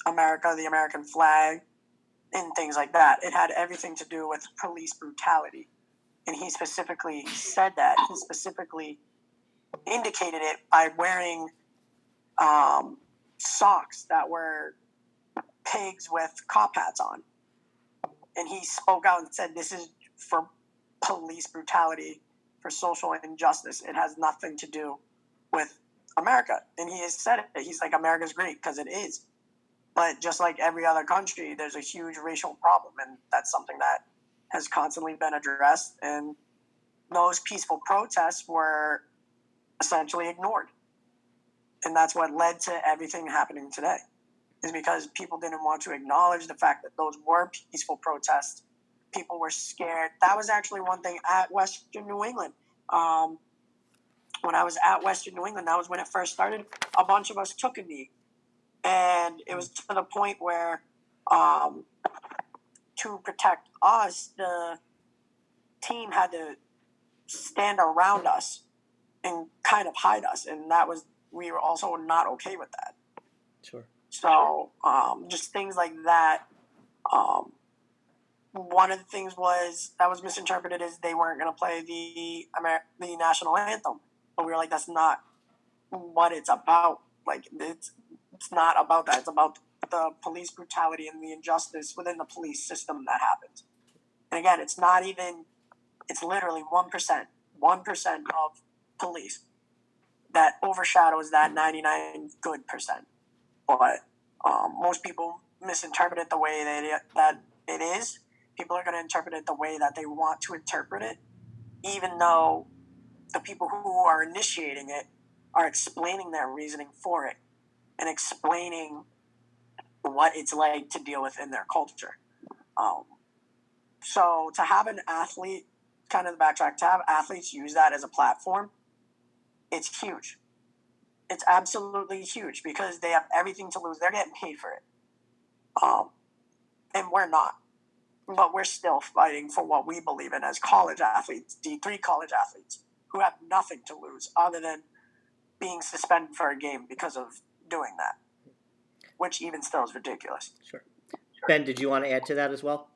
S2: America, the American flag, and things like that. It had everything to do with police brutality. And he specifically said that. He specifically indicated it by wearing socks that were pigs with cop hats on. And he spoke out and said, this is for police brutality, for social injustice. It has nothing to do with America. And he has said it. He's like, America's great, because it is. But just like every other country, there's a huge racial problem. And that's something that has constantly been addressed. And those peaceful protests were essentially ignored. And that's what led to everything happening today, is because people didn't want to acknowledge the fact that those were peaceful protests. People were scared. That was actually one thing at Western New England. When I was at Western New England, that was when it first started. A bunch of us took a knee. And it was to the point where, to protect us, the team had to stand around us and kind of hide us. And we were also not okay with that.
S1: Sure.
S2: So, just things like that. One of the things that was misinterpreted is they weren't going to play the national anthem. But we were like, that's not what it's about. Like, it's not about that. It's about the police brutality and the injustice within the police system that happens. And again, it's literally 1%. 1% of police that overshadows that 99 good percent. But most people misinterpret it the way that it is. People are going to interpret it the way that they want to interpret it, even though the people who are initiating it are explaining their reasoning for it and explaining what it's like to deal with in their culture. So to have an athlete, kind of the backtrack, to have athletes use that as a platform, it's huge. It's absolutely huge, because they have everything to lose. They're getting paid for it. And we're not. But we're still fighting for what we believe in as college athletes, D3 college athletes, who have nothing to lose other than being suspended for a game because of doing that, which even still is ridiculous.
S1: Sure. Ben, did you want to add to that as well?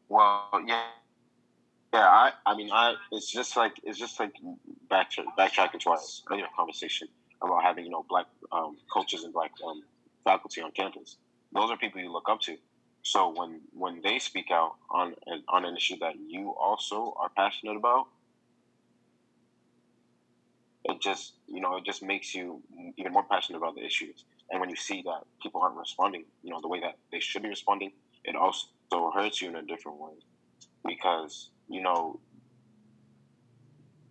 S4: Well, yeah. It's just like backtracking to our earlier conversation about having black coaches and black faculty on campus. Those are people you look up to. So when they speak out on an issue that you also are passionate about, it just makes you even more passionate about the issues. And when you see that people aren't responding, the way that they should be responding, it also hurts you in a different way. Because,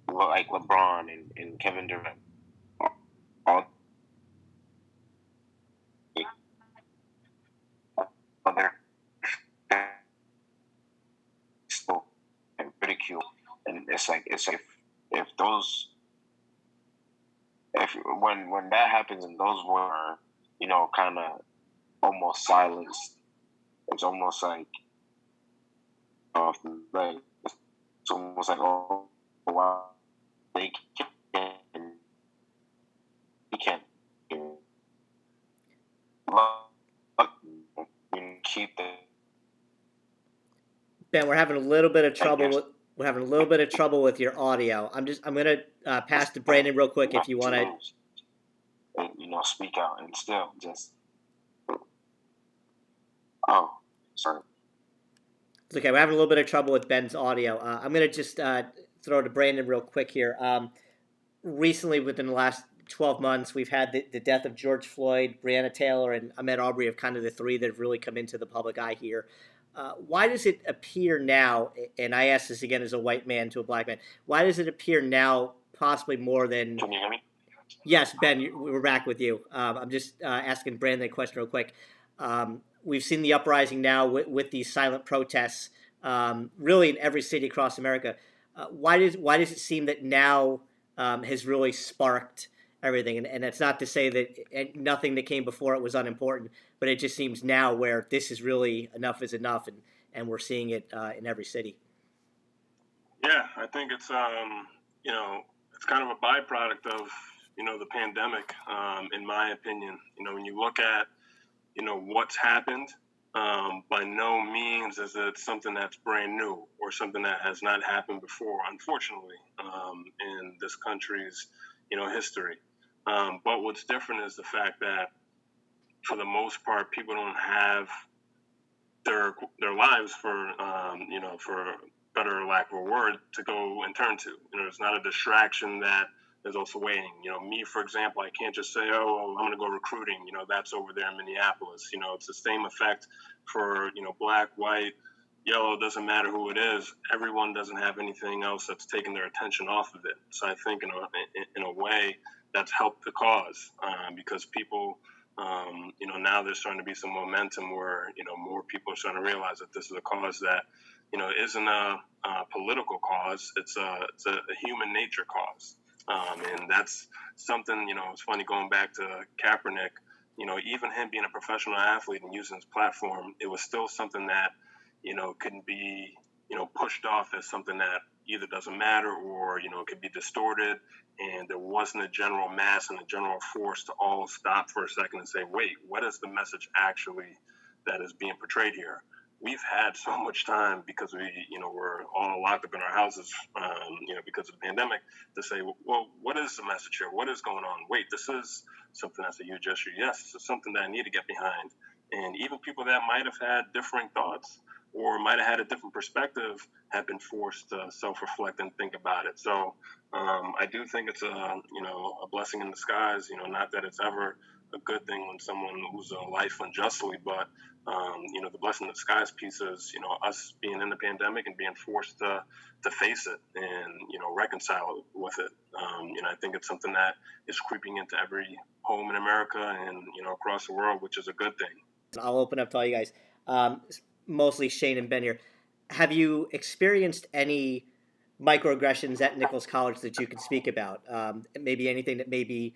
S4: like LeBron and Kevin Durant, all other still ridicule. And it's like if when that happens and those were, kind of almost silenced, it's almost like it's almost like, oh wow, they can't keep the.
S1: Ben, we're having a little bit of trouble. We're having a little bit of trouble with your audio. I'm gonna pass to Brandon real quick if you want to.
S4: Speak out and still just. Oh, sorry.
S1: It's okay. We're having a little bit of trouble with Ben's audio. I'm gonna just throw to Brandon real quick here. Recently, within the last 12 months, we've had the death of George Floyd, Breonna Taylor, and Ahmaud Arbery of kind of the three that have really come into the public eye here. Why does it appear now, and I ask this again as a white man to a black man, why does it appear now possibly more than...
S4: Can you hear me?
S1: Yes, Ben, we're back with you. I'm just asking Brandon a question real quick. We've seen the uprising now with these silent protests, really in every city across America. Why does it seem that now has really sparked everything? And it's not to say that nothing that came before it was unimportant, but it just seems now where this is really enough is enough, and we're seeing it in every city.
S3: Yeah, I think it's it's kind of a byproduct of the pandemic, in my opinion. When you look at what's happened, by no means is it something that's brand new or something that has not happened before, unfortunately, in this country's history. But what's different is the fact that for the most part, people don't have their lives for better or lack of a word to go and turn to. It's not a distraction that is also waiting. Me, for example, I can't just say, oh, I'm going to go recruiting. That's over there in Minneapolis. It's the same effect for, black, white, yellow, doesn't matter who it is. Everyone doesn't have anything else that's taking their attention off of it. So I think in a way that's helped the cause, because people, now there's starting to be some momentum where, more people are starting to realize that this is a cause that, isn't a political cause. It's a human nature cause. And that's something, it's funny going back to Kaepernick, even him being a professional athlete and using his platform, it was still something that, couldn't be, pushed off as something that either doesn't matter or, could be distorted. And there wasn't a general mass and a general force to all stop for a second and say, wait, what is the message actually that is being portrayed here? We've had so much time because we're all locked up in our houses, because of the pandemic, to say, well, what is the message here? What is going on? Wait, this is something that's a huge issue. Yes, this is something that I need to get behind. And even people that might have had differing thoughts or might have had a different perspective have been forced to self-reflect and think about it. So I do think it's a blessing in disguise. Not that it's ever a good thing when someone loses a life unjustly, but the blessing in disguise piece is us being in the pandemic and being forced to face it and reconcile with it. I think it's something that is creeping into every home in America and across the world, which is a good thing.
S1: I'll open up to all you guys. Mostly Shane and Ben here. Have you experienced any microaggressions at Nichols College that you can speak about? Maybe anything that maybe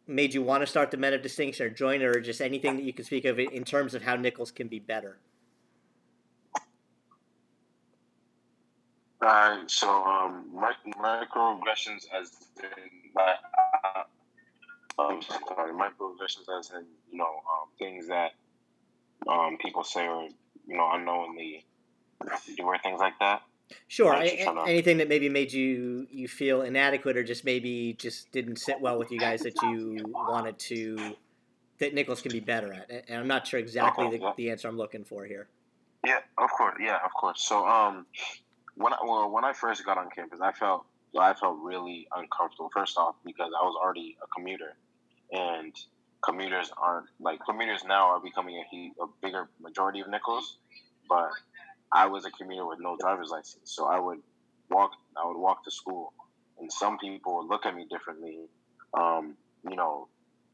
S1: made you want to start the Men of Distinction or join, or just anything that you can speak of in terms of how Nichols can be better?
S4: So microaggressions as in microaggressions as in things that people say or unknowingly do or things like that.
S1: Sure.
S4: Like, just trying to-
S1: Anything that maybe made you feel inadequate, or just maybe just didn't sit well with you guys that you wanted to that Nichols can be better at. And I'm not sure exactly
S4: Okay, yeah.
S1: the answer I'm looking for here.
S4: Yeah, of course. Yeah, of course. So when I first got on campus, I felt really uncomfortable. First off, because I was already a commuter, and commuters now are becoming a bigger majority of Nichols, but I was a commuter with no driver's license, so I would walk to school, and some people would look at me differently, um, you know,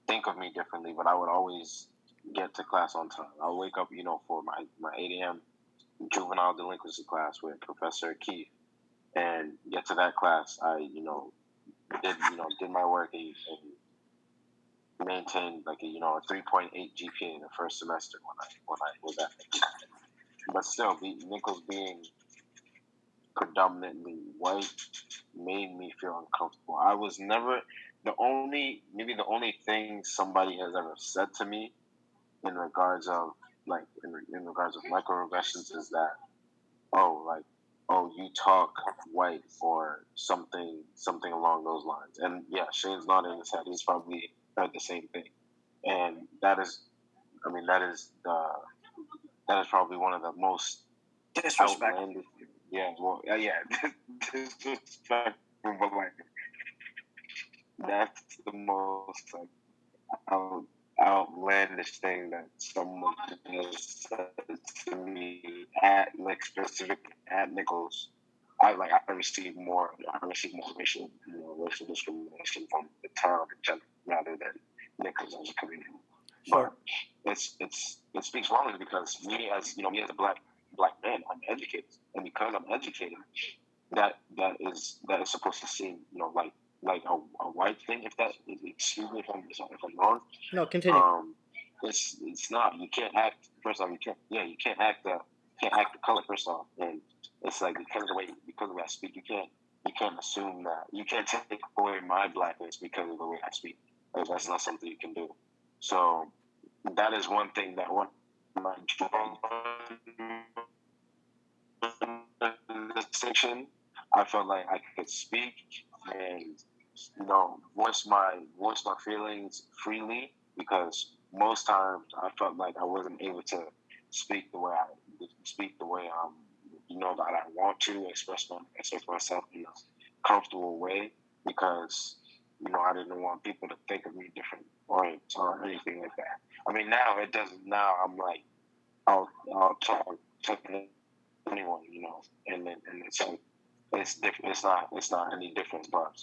S4: think of me differently, but I would always get to class on time. I would wake up, for my 8 a.m. juvenile delinquency class with Professor Keith, and get to that class. I did my work and maintained like a 3.8 GPA in the first semester when I was at it. But still, Nichols being predominantly white made me feel uncomfortable. I was never the only thing somebody has ever said to me in regards of in regards of microaggressions is that you talk white or something along those lines. And yeah, Shane's nodding his head. He's probably heard the same thing. And that is probably one of the most
S2: Disrespectful.
S4: disrespectful, but like that's the most outlandish thing that someone has said to me specifically at Nichols. I received more racial discrimination from the town in general rather than Nichols as a community.
S1: Sure.
S4: But it speaks volumes because me as a black man, I'm educated, and because I'm educated, that is supposed to seem like a white thing. If that, excuse me if I'm wrong.
S1: No, continue.
S4: It's not. You can't act. First off, you can't act the color. First off, and it's like because of the way I speak, you can't assume that you can't take away my blackness because of the way I speak. Like, that's not something you can do. So that is one thing that my distinction, I felt like I could speak and voice my feelings freely, because most times I felt like I wasn't able to speak the way that I want to express myself in a comfortable way, because I didn't want people to think of me different or anything like that. I mean, now it doesn't. Now I'm like, I'll talk to anyone, and it's like it's different. It's not any different. But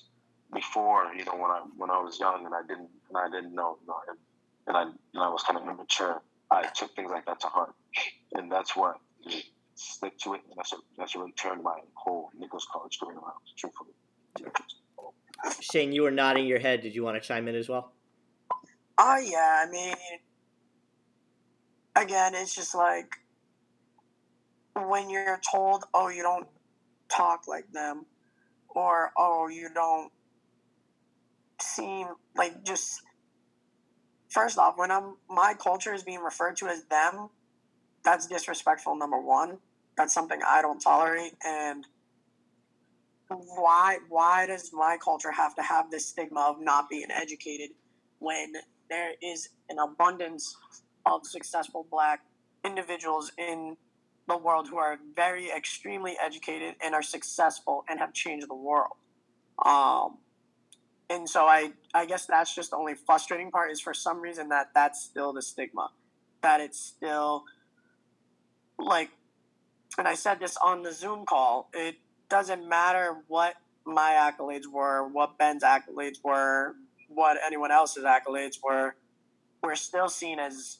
S4: before, when I was young and I didn't know, and I was kind of immature, I took things like that to heart, and that's what stick to it. And that's what really turned my whole Nichols College career around. Truthfully.
S1: Shane, you were nodding your head. Did you want to chime in as well?
S2: Yeah. I mean, again, it's just like when you're told, oh, you don't talk like them, or oh, you don't seem like just. First off, when my culture is being referred to as them, that's disrespectful. Number one, that's something I don't tolerate. And why does my culture have to have this stigma of not being educated when there is an abundance of successful black individuals in the world who are very extremely educated and are successful and have changed the world? And so I guess that's just the only frustrating part, is for some reason that's still the stigma, that it's still like, and I said this on the Zoom call, it doesn't matter what my accolades were, what Ben's accolades were, what anyone else's accolades were, we're still seen as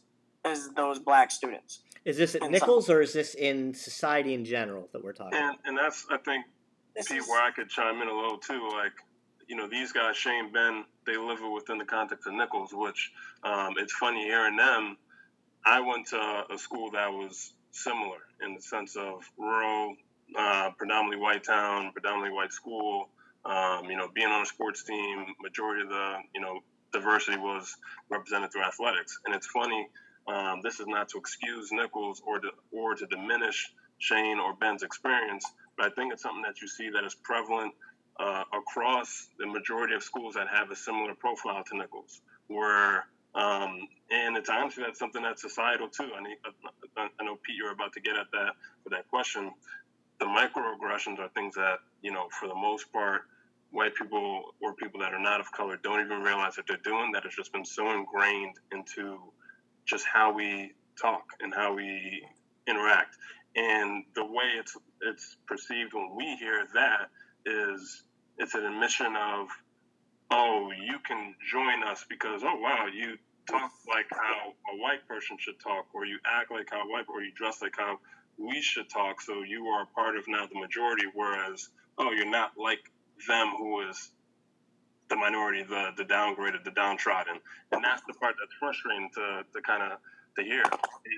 S2: those black students.
S1: Is this at Nichols or is this in society in general that we're talking about?
S3: And that's, I think, Pete, where I could chime in a little too. Like, these guys, Shane, Ben, they live within the context of Nichols, which it's funny hearing them. I went to a school that was similar in the sense of rural, predominantly white town, predominantly white school. Being on a sports team, majority of the diversity was represented through athletics. And it's funny. This is not to excuse Nichols or to diminish Shane or Ben's experience, but I think it's something that you see that is prevalent across the majority of schools that have a similar profile to Nichols, where and it's honestly that's something that's societal too. I know Pete, you're about to get at that for that question. The microaggressions are things that for the most part, white people or people that are not of color don't even realize that they're doing. That has just been so ingrained into just how we talk and how we interact, and the way it's perceived when we hear that is it's an admission of, oh, you can join us because, oh, wow, you talk like how a white person should talk, or you act like how white, or you dress like how we should talk, so you are a part of now the majority, whereas, oh, you're not like them who is the minority, the downgraded, the downtrodden. And that's the part that's frustrating to kind of to hear.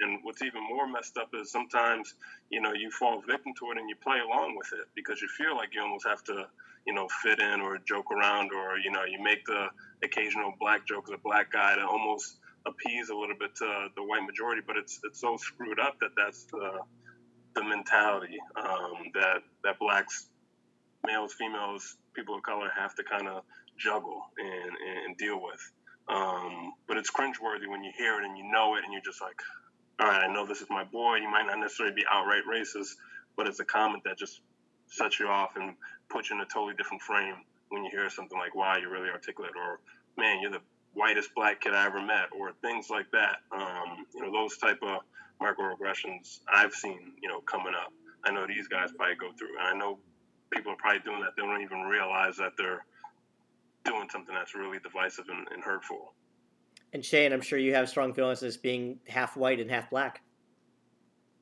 S3: And what's even more messed up is sometimes, you fall victim to it and you play along with it because you feel like you almost have to, fit in or joke around, or, you make the occasional black joke as a black guy to almost appease a little bit to the white majority. But it's so screwed up that's the mentality that blacks, males, females, people of color have to kind of juggle and deal with. But it's cringeworthy when you hear it and you know it and you're just like, all right, I know this is my boy. You might not necessarily be outright racist, but it's a comment that just sets you off and puts you in a totally different frame when you hear something like, wow, you're really articulate, or man, you're the whitest black kid I ever met, or things like that. Those type of microaggressions I've seen, coming up. I know these guys probably go through, and I know people are probably doing that. They don't even realize that they're doing something that's really divisive and hurtful.
S1: And Shane, I'm sure you have strong feelings as being half white and half black.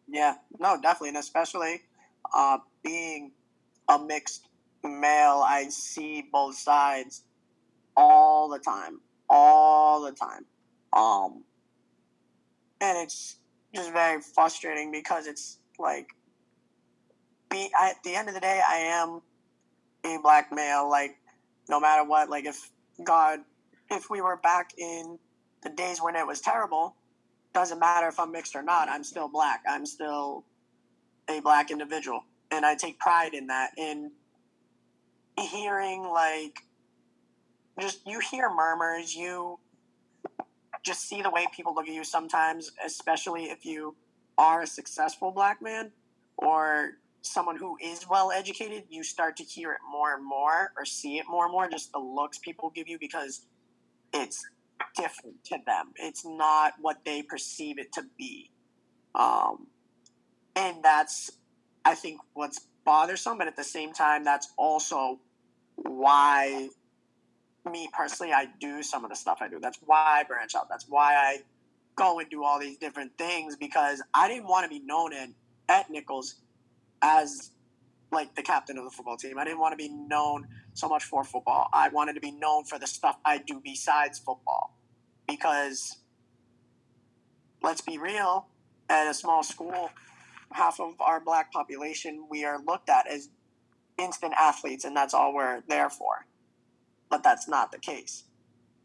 S2: Yeah, no, definitely, and especially being a mixed male, I see both sides all the time. And it's just very frustrating because it's like, at the end of the day, I am a black male. Like, no matter what, like if we were back in the days when it was terrible, doesn't matter if I'm mixed or not, I'm still black. I'm still a black individual. And I take pride in that. And hearing you hear murmurs, you just see the way people look at you sometimes, especially if you are a successful black man or someone who is well educated, you start to hear it more and more or see it more and more, just the looks people give you because it's different to them. It's not what they perceive it to be. And that's, I think, what's bothersome, but at the same time, that's also why me personally, I do some of the stuff I do. That's why I branch out. That's why I go and do all these different things, because I didn't want to be known at Nichols as like the captain of the football team. I didn't want to be known so much for football. I wanted to be known for the stuff I do besides football, because let's be real, at a small school, half of our black population, we are looked at as instant athletes, and that's all we're there for. But that's not the case.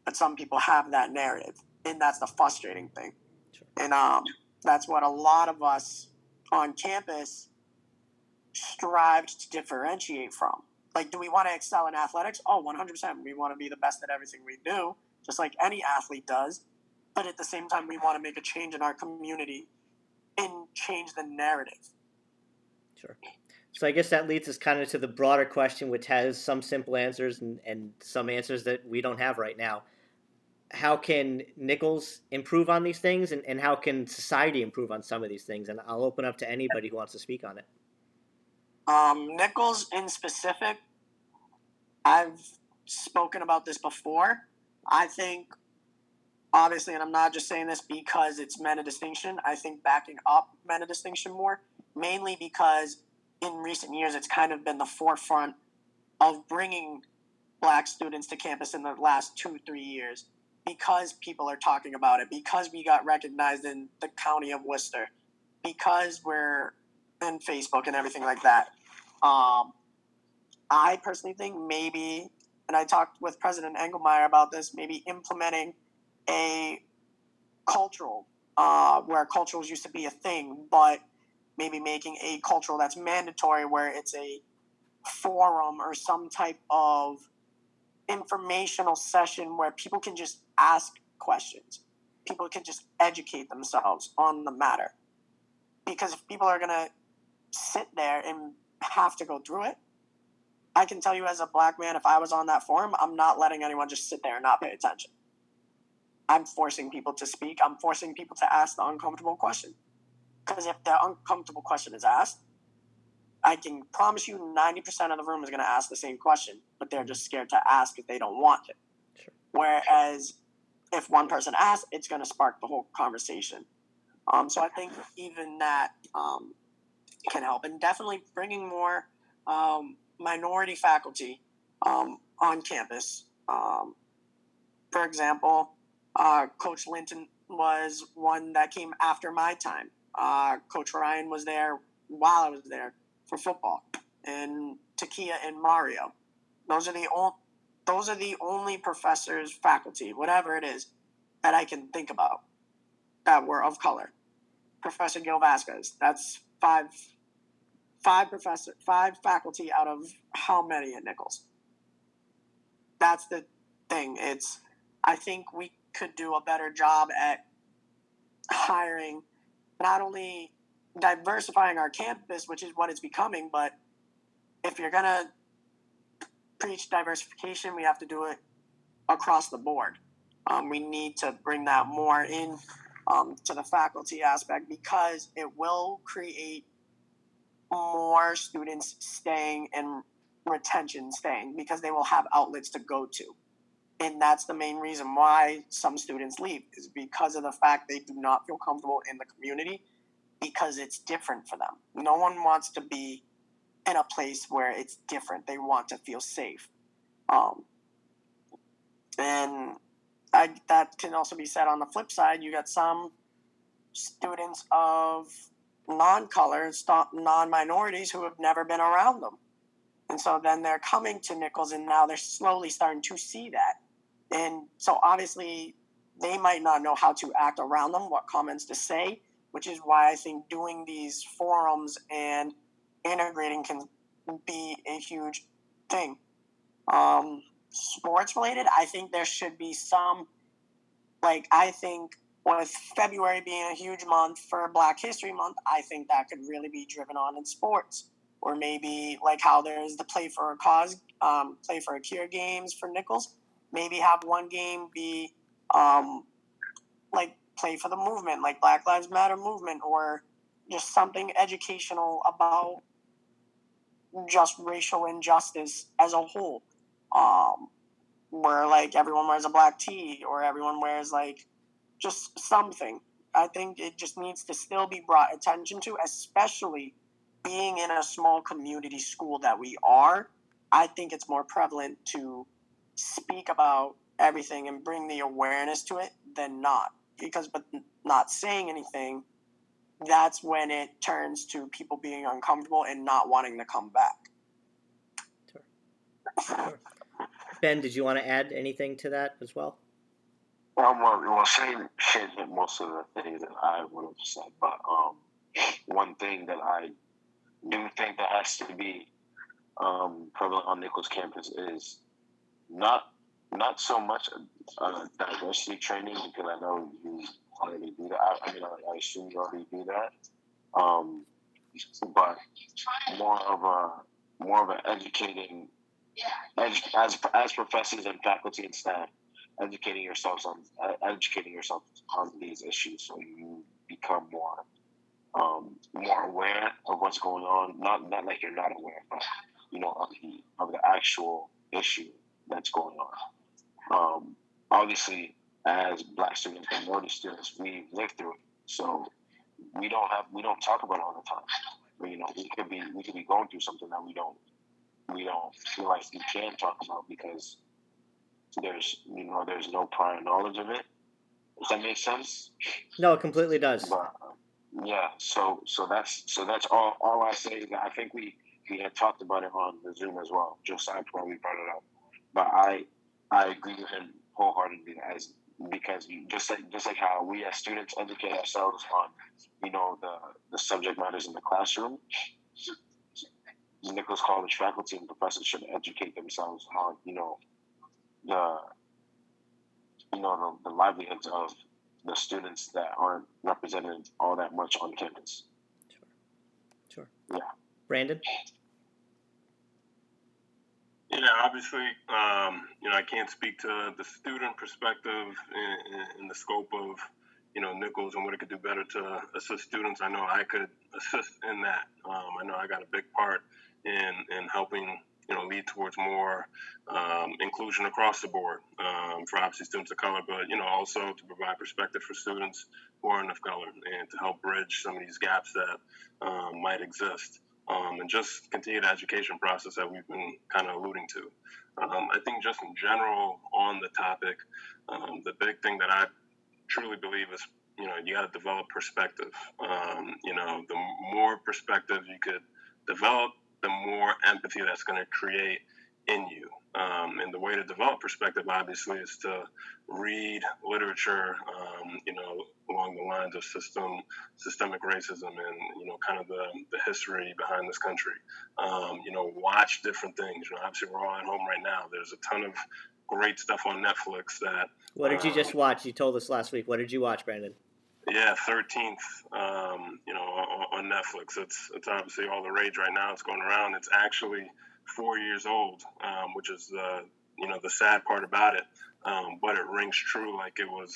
S2: But some people have that narrative, and that's the frustrating thing.
S1: Sure.
S2: And that's what a lot of us on campus strived to differentiate from. Like, do we want to excel in athletics? Oh, 100%. We want to be the best at everything we do, just like any athlete does. But at the same time, we want to make a change in our community and change the narrative.
S1: Sure. So I guess that leads us kind of to the broader question, which has some simple answers and some answers that we don't have right now. How can Nichols improve on these things, and how can society improve on some of these things? And I'll open up to anybody who wants to speak on it.
S2: Nichols in specific, I've spoken about this before. I think, obviously, and I'm not just saying this because it's men of distinction, I think backing up men of distinction more, mainly because in recent years it's kind of been the forefront of bringing black students to campus in the last 2-3 years, because people are talking about it, because we got recognized in the county of Worcester, because we're and Facebook and everything like that. I personally think maybe, and I talked with President Engelmeyer about this, maybe implementing a cultural, where culturals used to be a thing, but maybe making a cultural that's mandatory, where it's a forum or some type of informational session where people can just ask questions. People can just educate themselves on the matter. Because if people are going to sit there and have to go through it, I can tell you as a black man, if I was on that forum, I'm not letting anyone just sit there and not pay attention. I'm forcing people to speak. I'm forcing people to ask the uncomfortable question. Because if the uncomfortable question is asked, I can promise you 90% of the room is going to ask the same question, but they're just scared to ask if they don't want it.
S1: Sure.
S2: Whereas if one person asks, it's going to spark the whole conversation. So I think even that can help. And definitely bringing more minority faculty on campus. For example, Coach Linton was one that came after my time. Coach Ryan was there while I was there for football, and Takia and Mario. Those are the only professors, faculty, whatever it is, that I can think about that were of color. Professor Gil Vasquez. That's five faculty out of how many at Nichols? That's the thing. I think we could do a better job at hiring, not only diversifying our campus, which is what it's becoming, but if you're going to preach diversification, we have to do it across the board. We need to bring that more in to the faculty aspect, because it will create more students staying and retention staying, because they will have outlets to go to. And that's the main reason why some students leave, is because of the fact they do not feel comfortable in the community, because it's different for them. No one wants to be in a place where it's different. They want to feel safe. And that can also be said on the flip side. You got some students of non-color, non-minorities who have never been around them. And so then they're coming to Nichols, and now they're slowly starting to see that. And so obviously they might not know how to act around them, what comments to say, which is why I think doing these forums and integrating can be a huge thing. Sports related, I think there should be some, I think with February being a huge month for Black History Month, I think that could really be driven on in sports. Or maybe how there's the Play for a Cause, Play for a Cure games for Nichols. Maybe have one game be Play for the movement, like Black Lives Matter movement, or just something educational about just racial injustice as a whole. Where everyone wears a black tee, or everyone wears just something. I think it just needs to still be brought attention to, especially being in a small community school that we are. I think it's more prevalent to speak about everything and bring the awareness to it than not. But not saying anything, that's when it turns to people being uncomfortable and not wanting to come back.
S1: Sure. Ben, did you want to add anything to that as well?
S4: Well, Shane hit most of the things that I would have said, but one thing that I do think that has to be prevalent on Nichols campus is not so much diversity training, because I know you already do that. I assume you already do that, but more of an educating. As professors and faculty and staff, educating yourselves on these issues, so you become more aware of what's going on. Not like you're not aware, but of the actual issue that's going on. Obviously, as Black students and minority students, we live through it, so we don't talk about it all the time. But, we could be going through something that we don't feel like we can talk about, because there's no prior knowledge of it. Does that make sense?
S1: No, it completely does.
S4: But, Yeah, so that's all I say is that I think we had talked about it on the Zoom as well. Josiah probably brought it up, but I agree with him wholeheartedly as because just like how we as students educate ourselves on the subject matters in the classroom, Nichols College faculty and professors should educate themselves on the the livelihoods of the students that aren't represented all that much on campus.
S1: Sure.
S4: Yeah.
S1: Brandon?
S3: Yeah, obviously, I can't speak to the student perspective in the scope of, Nichols and what it could do better to assist students. I know I could assist in that. I know I got a big part in helping, lead towards more inclusion across the board for obviously students of color, but, also to provide perspective for students who aren't of color and to help bridge some of these gaps that might exist. And just continue the education process that we've been kind of alluding to. I think just in general on the topic, the big thing that I truly believe is, you got to develop perspective. The more perspective you could develop, the more empathy that's going to create in you. And the way to develop perspective, obviously, is to read literature, along the lines of systemic racism and, kind of the history behind this country. Watch different things. Obviously, we're all at home right now. There's a ton of great stuff on Netflix that.
S1: What did you just watch? You told us last week. What did you watch, Brandon?
S3: Yeah, 13th, on Netflix. It's obviously all the rage right now. It's going around. It's actually 4 years old, which is the sad part about it. But it rings true like it was,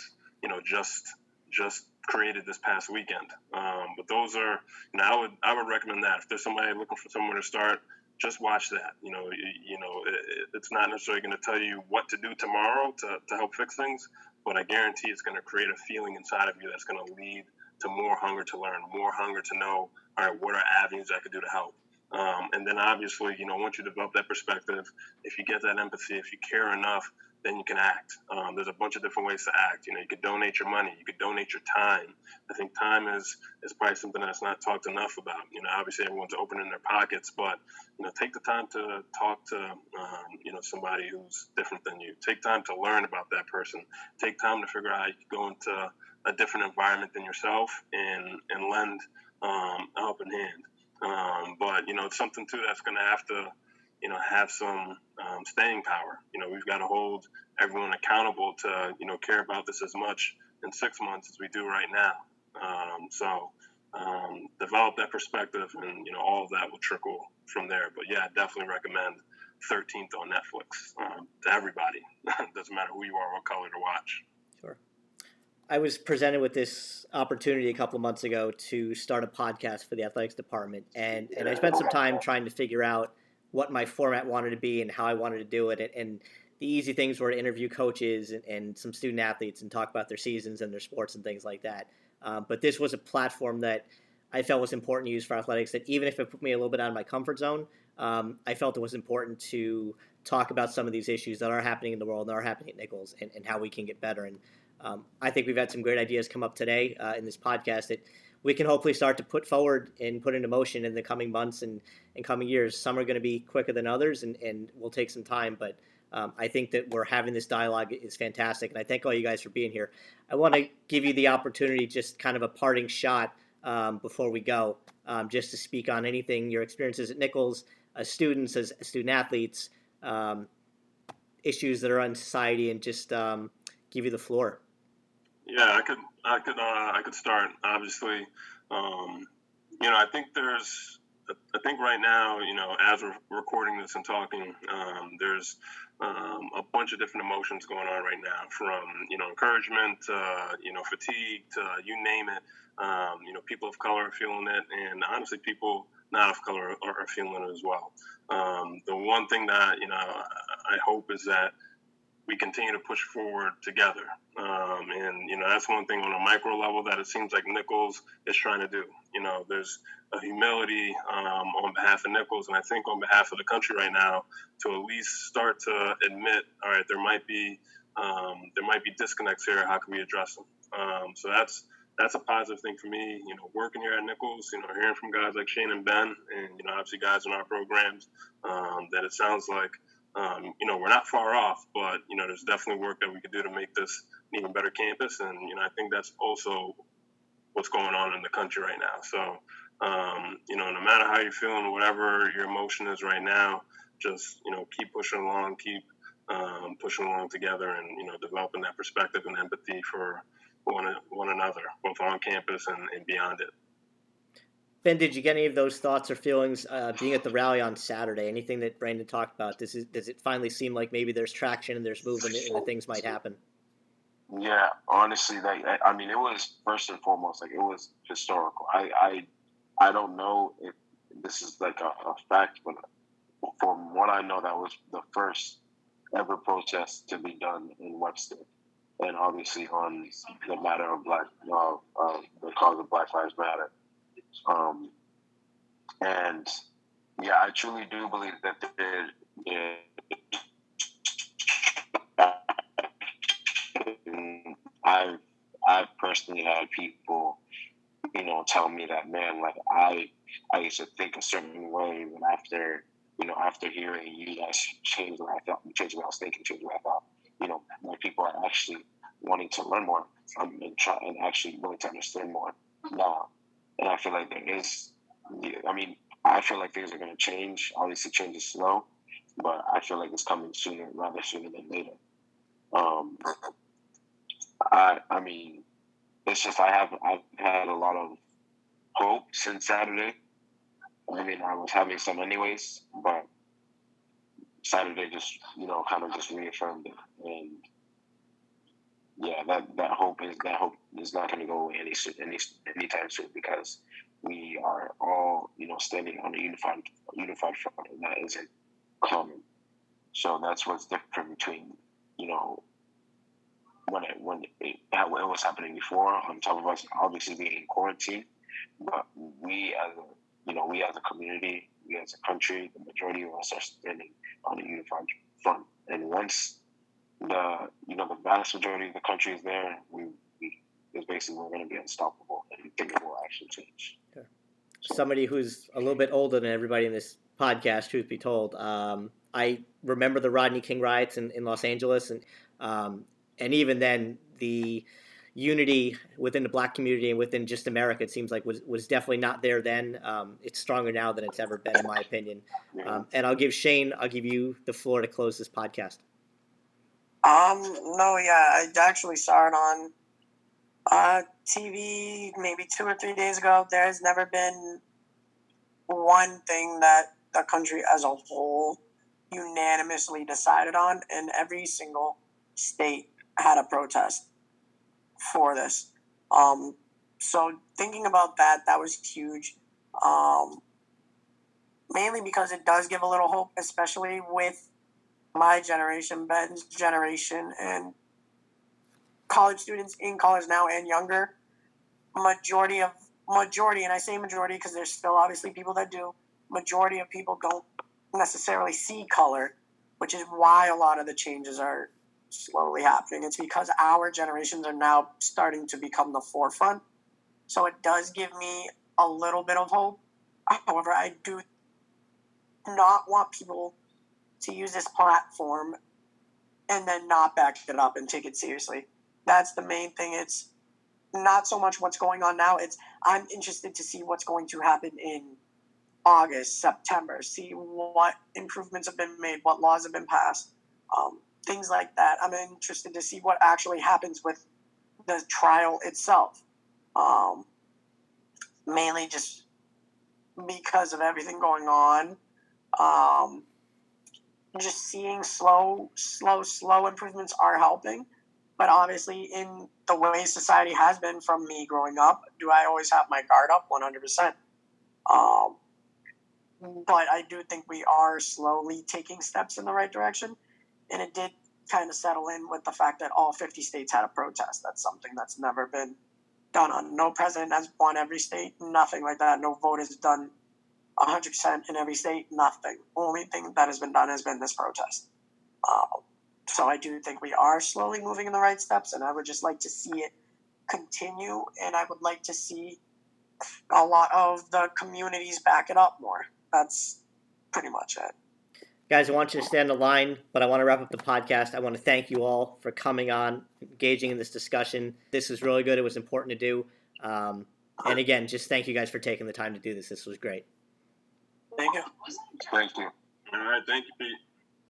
S3: just created this past weekend. But those are, I would recommend that if there's somebody looking for somewhere to start, just watch that. It's not necessarily going to tell you what to do tomorrow to help fix things, but I guarantee it's going to create a feeling inside of you that's going to lead to more hunger to learn, more hunger to know, all right, what are avenues I could do to help? And then obviously, once you develop that perspective, if you get that empathy, if you care enough, then you can act. There's a bunch of different ways to act. You could donate your money, you could donate your time. I think time is probably something that's not talked enough about. Obviously everyone's opening their pockets, but take the time to talk to somebody who's different than you. Take time to learn about that person. Take time to figure out how you can go into a different environment than yourself and lend a helping hand. But it's something too that's going to have to have some staying power. We've got to hold everyone accountable to care about this as much in 6 months as we do right now. So develop that perspective, and all of that will trickle from there. But yeah, I definitely recommend 13th on Netflix to everybody. Doesn't matter who you are, what color to watch.
S1: Sure. I was presented with this opportunity a couple of months ago to start a podcast for the athletics department, and I spent some time trying to figure out what my format wanted to be and how I wanted to do it. And the easy things were to interview coaches and some student athletes and talk about their seasons and their sports and things like that. But this was a platform that I felt was important to use for athletics, that even if it put me a little bit out of my comfort zone, I felt it was important to talk about some of these issues that are happening in the world and are happening at Nichols, and how we can get better. And I think we've had some great ideas come up today in this podcast that we can hopefully start to put forward and put into motion in the coming months and coming years. Some are going to be quicker than others, and will take some time, but I think that we're having this dialogue is fantastic, and I thank all you guys for being here. I want to give you the opportunity, just kind of a parting shot before we go, just to speak on anything, your experiences at Nichols, as students, as student athletes, issues that are in society, and just give you the floor.
S3: Yeah, I could start. Obviously, I think right now, as we're recording this and talking, there's a bunch of different emotions going on right now, from encouragement to fatigue to you name it. People of color are feeling it, and honestly, people not of color are feeling it as well. The one thing that I hope is that we continue to push forward together. And that's one thing on a micro level that it seems like Nichols is trying to do. There's a humility on behalf of Nichols, and I think on behalf of the country right now, to at least start to admit, all right, there might be disconnects here. How can we address them? So that's that's a positive thing for me. Working here at Nichols, hearing from guys like Shane and Ben, and obviously guys in our programs, that it sounds like we're not far off, but there's definitely work that we could do to make this an even better campus, and I think that's also what's going on in the country right now. So, no matter how you're feeling, whatever your emotion is right now, just keep pushing along, keep pushing along together, and developing that perspective and empathy for one another, both on campus and beyond it.
S1: Ben, did you get any of those thoughts or feelings being at the rally on Saturday? Anything that Brandon talked about? Does it finally seem like maybe there's traction and there's movement and things might happen?
S4: Yeah, honestly, it was first and foremost, it was historical. I don't know if this is a fact, but from what I know, that was the first ever protest to be done in Webster, and obviously on the matter of the cause of Black Lives Matter. And yeah, I truly do believe that I've personally had people, tell me that, man, I used to think a certain way, but after hearing you guys change what I thought, change what I was thinking, change what I thought, people are actually wanting to learn more and actually willing to understand more now. And I feel like I feel like things are going to change. Obviously, change is slow, but I feel like it's coming rather sooner than later. It's just I've had a lot of hope since Saturday. I was having some anyways, but Saturday just kind of just reaffirmed it, and yeah, that hope is not going to go away anytime soon, because we are all standing on a unified front, and that isn't common. So that's what's different between when it was happening before, on top of us obviously being in quarantine, but we as a community, we as a country, the majority of us are standing on a unified front. And once the vast majority of the country is there, we're going to be unstoppable, and things will actually change.
S1: Sure. Somebody who's a little bit older than everybody in this podcast, truth be told, I remember the Rodney King riots in Los Angeles, and even then the unity within the Black community and within just America, it seems like was definitely not there then. It's stronger now than it's ever been, in my opinion. And I'll give you the floor to close this podcast.
S2: No, yeah, I actually saw it on TV maybe 2 or 3 days ago. There has never been one thing that the country as a whole unanimously decided on, and every single state had a protest for this. So thinking about that was huge. Mainly because it does give a little hope, especially with my generation, Ben's generation, and college students in college now and younger. Majority, and I say majority because there's still obviously people that do. Majority of people don't necessarily see color, which is why a lot of the changes are slowly happening. It's because our generations are now starting to become the forefront. So it does give me a little bit of hope. However, I do not want people to use this platform and then not back it up and take it seriously. That's the main thing. It's not so much what's going on now. It's I'm interested to see what's going to happen in August, September, see what improvements have been made, what laws have been passed, things like that. I'm interested to see what actually happens with the trial itself. Mainly just because of everything going on. Just seeing slow improvements are helping. But obviously, in the way society has been from me growing up, do I always have my guard up? 100%. But I do think we are slowly taking steps in the right direction. And it did kind of settle in with the fact that all 50 states had a protest. That's something that's never been done on. No president has won every state, nothing like that. No vote is done 100% in every state, nothing. Only thing that has been done has been this protest. So I do think we are slowly moving in the right steps, and I would just like to see it continue, and I would like to see a lot of the communities back it up more. That's pretty much it.
S1: Guys, I want you to stay on the line, but I want to wrap up the podcast. I want to thank you all for coming on, engaging in this discussion. This was really good. It was important to do. And again, just thank you guys for taking the time to do this. This was great.
S2: Thank you.
S4: Thank you.
S3: All right, thank you, Pete.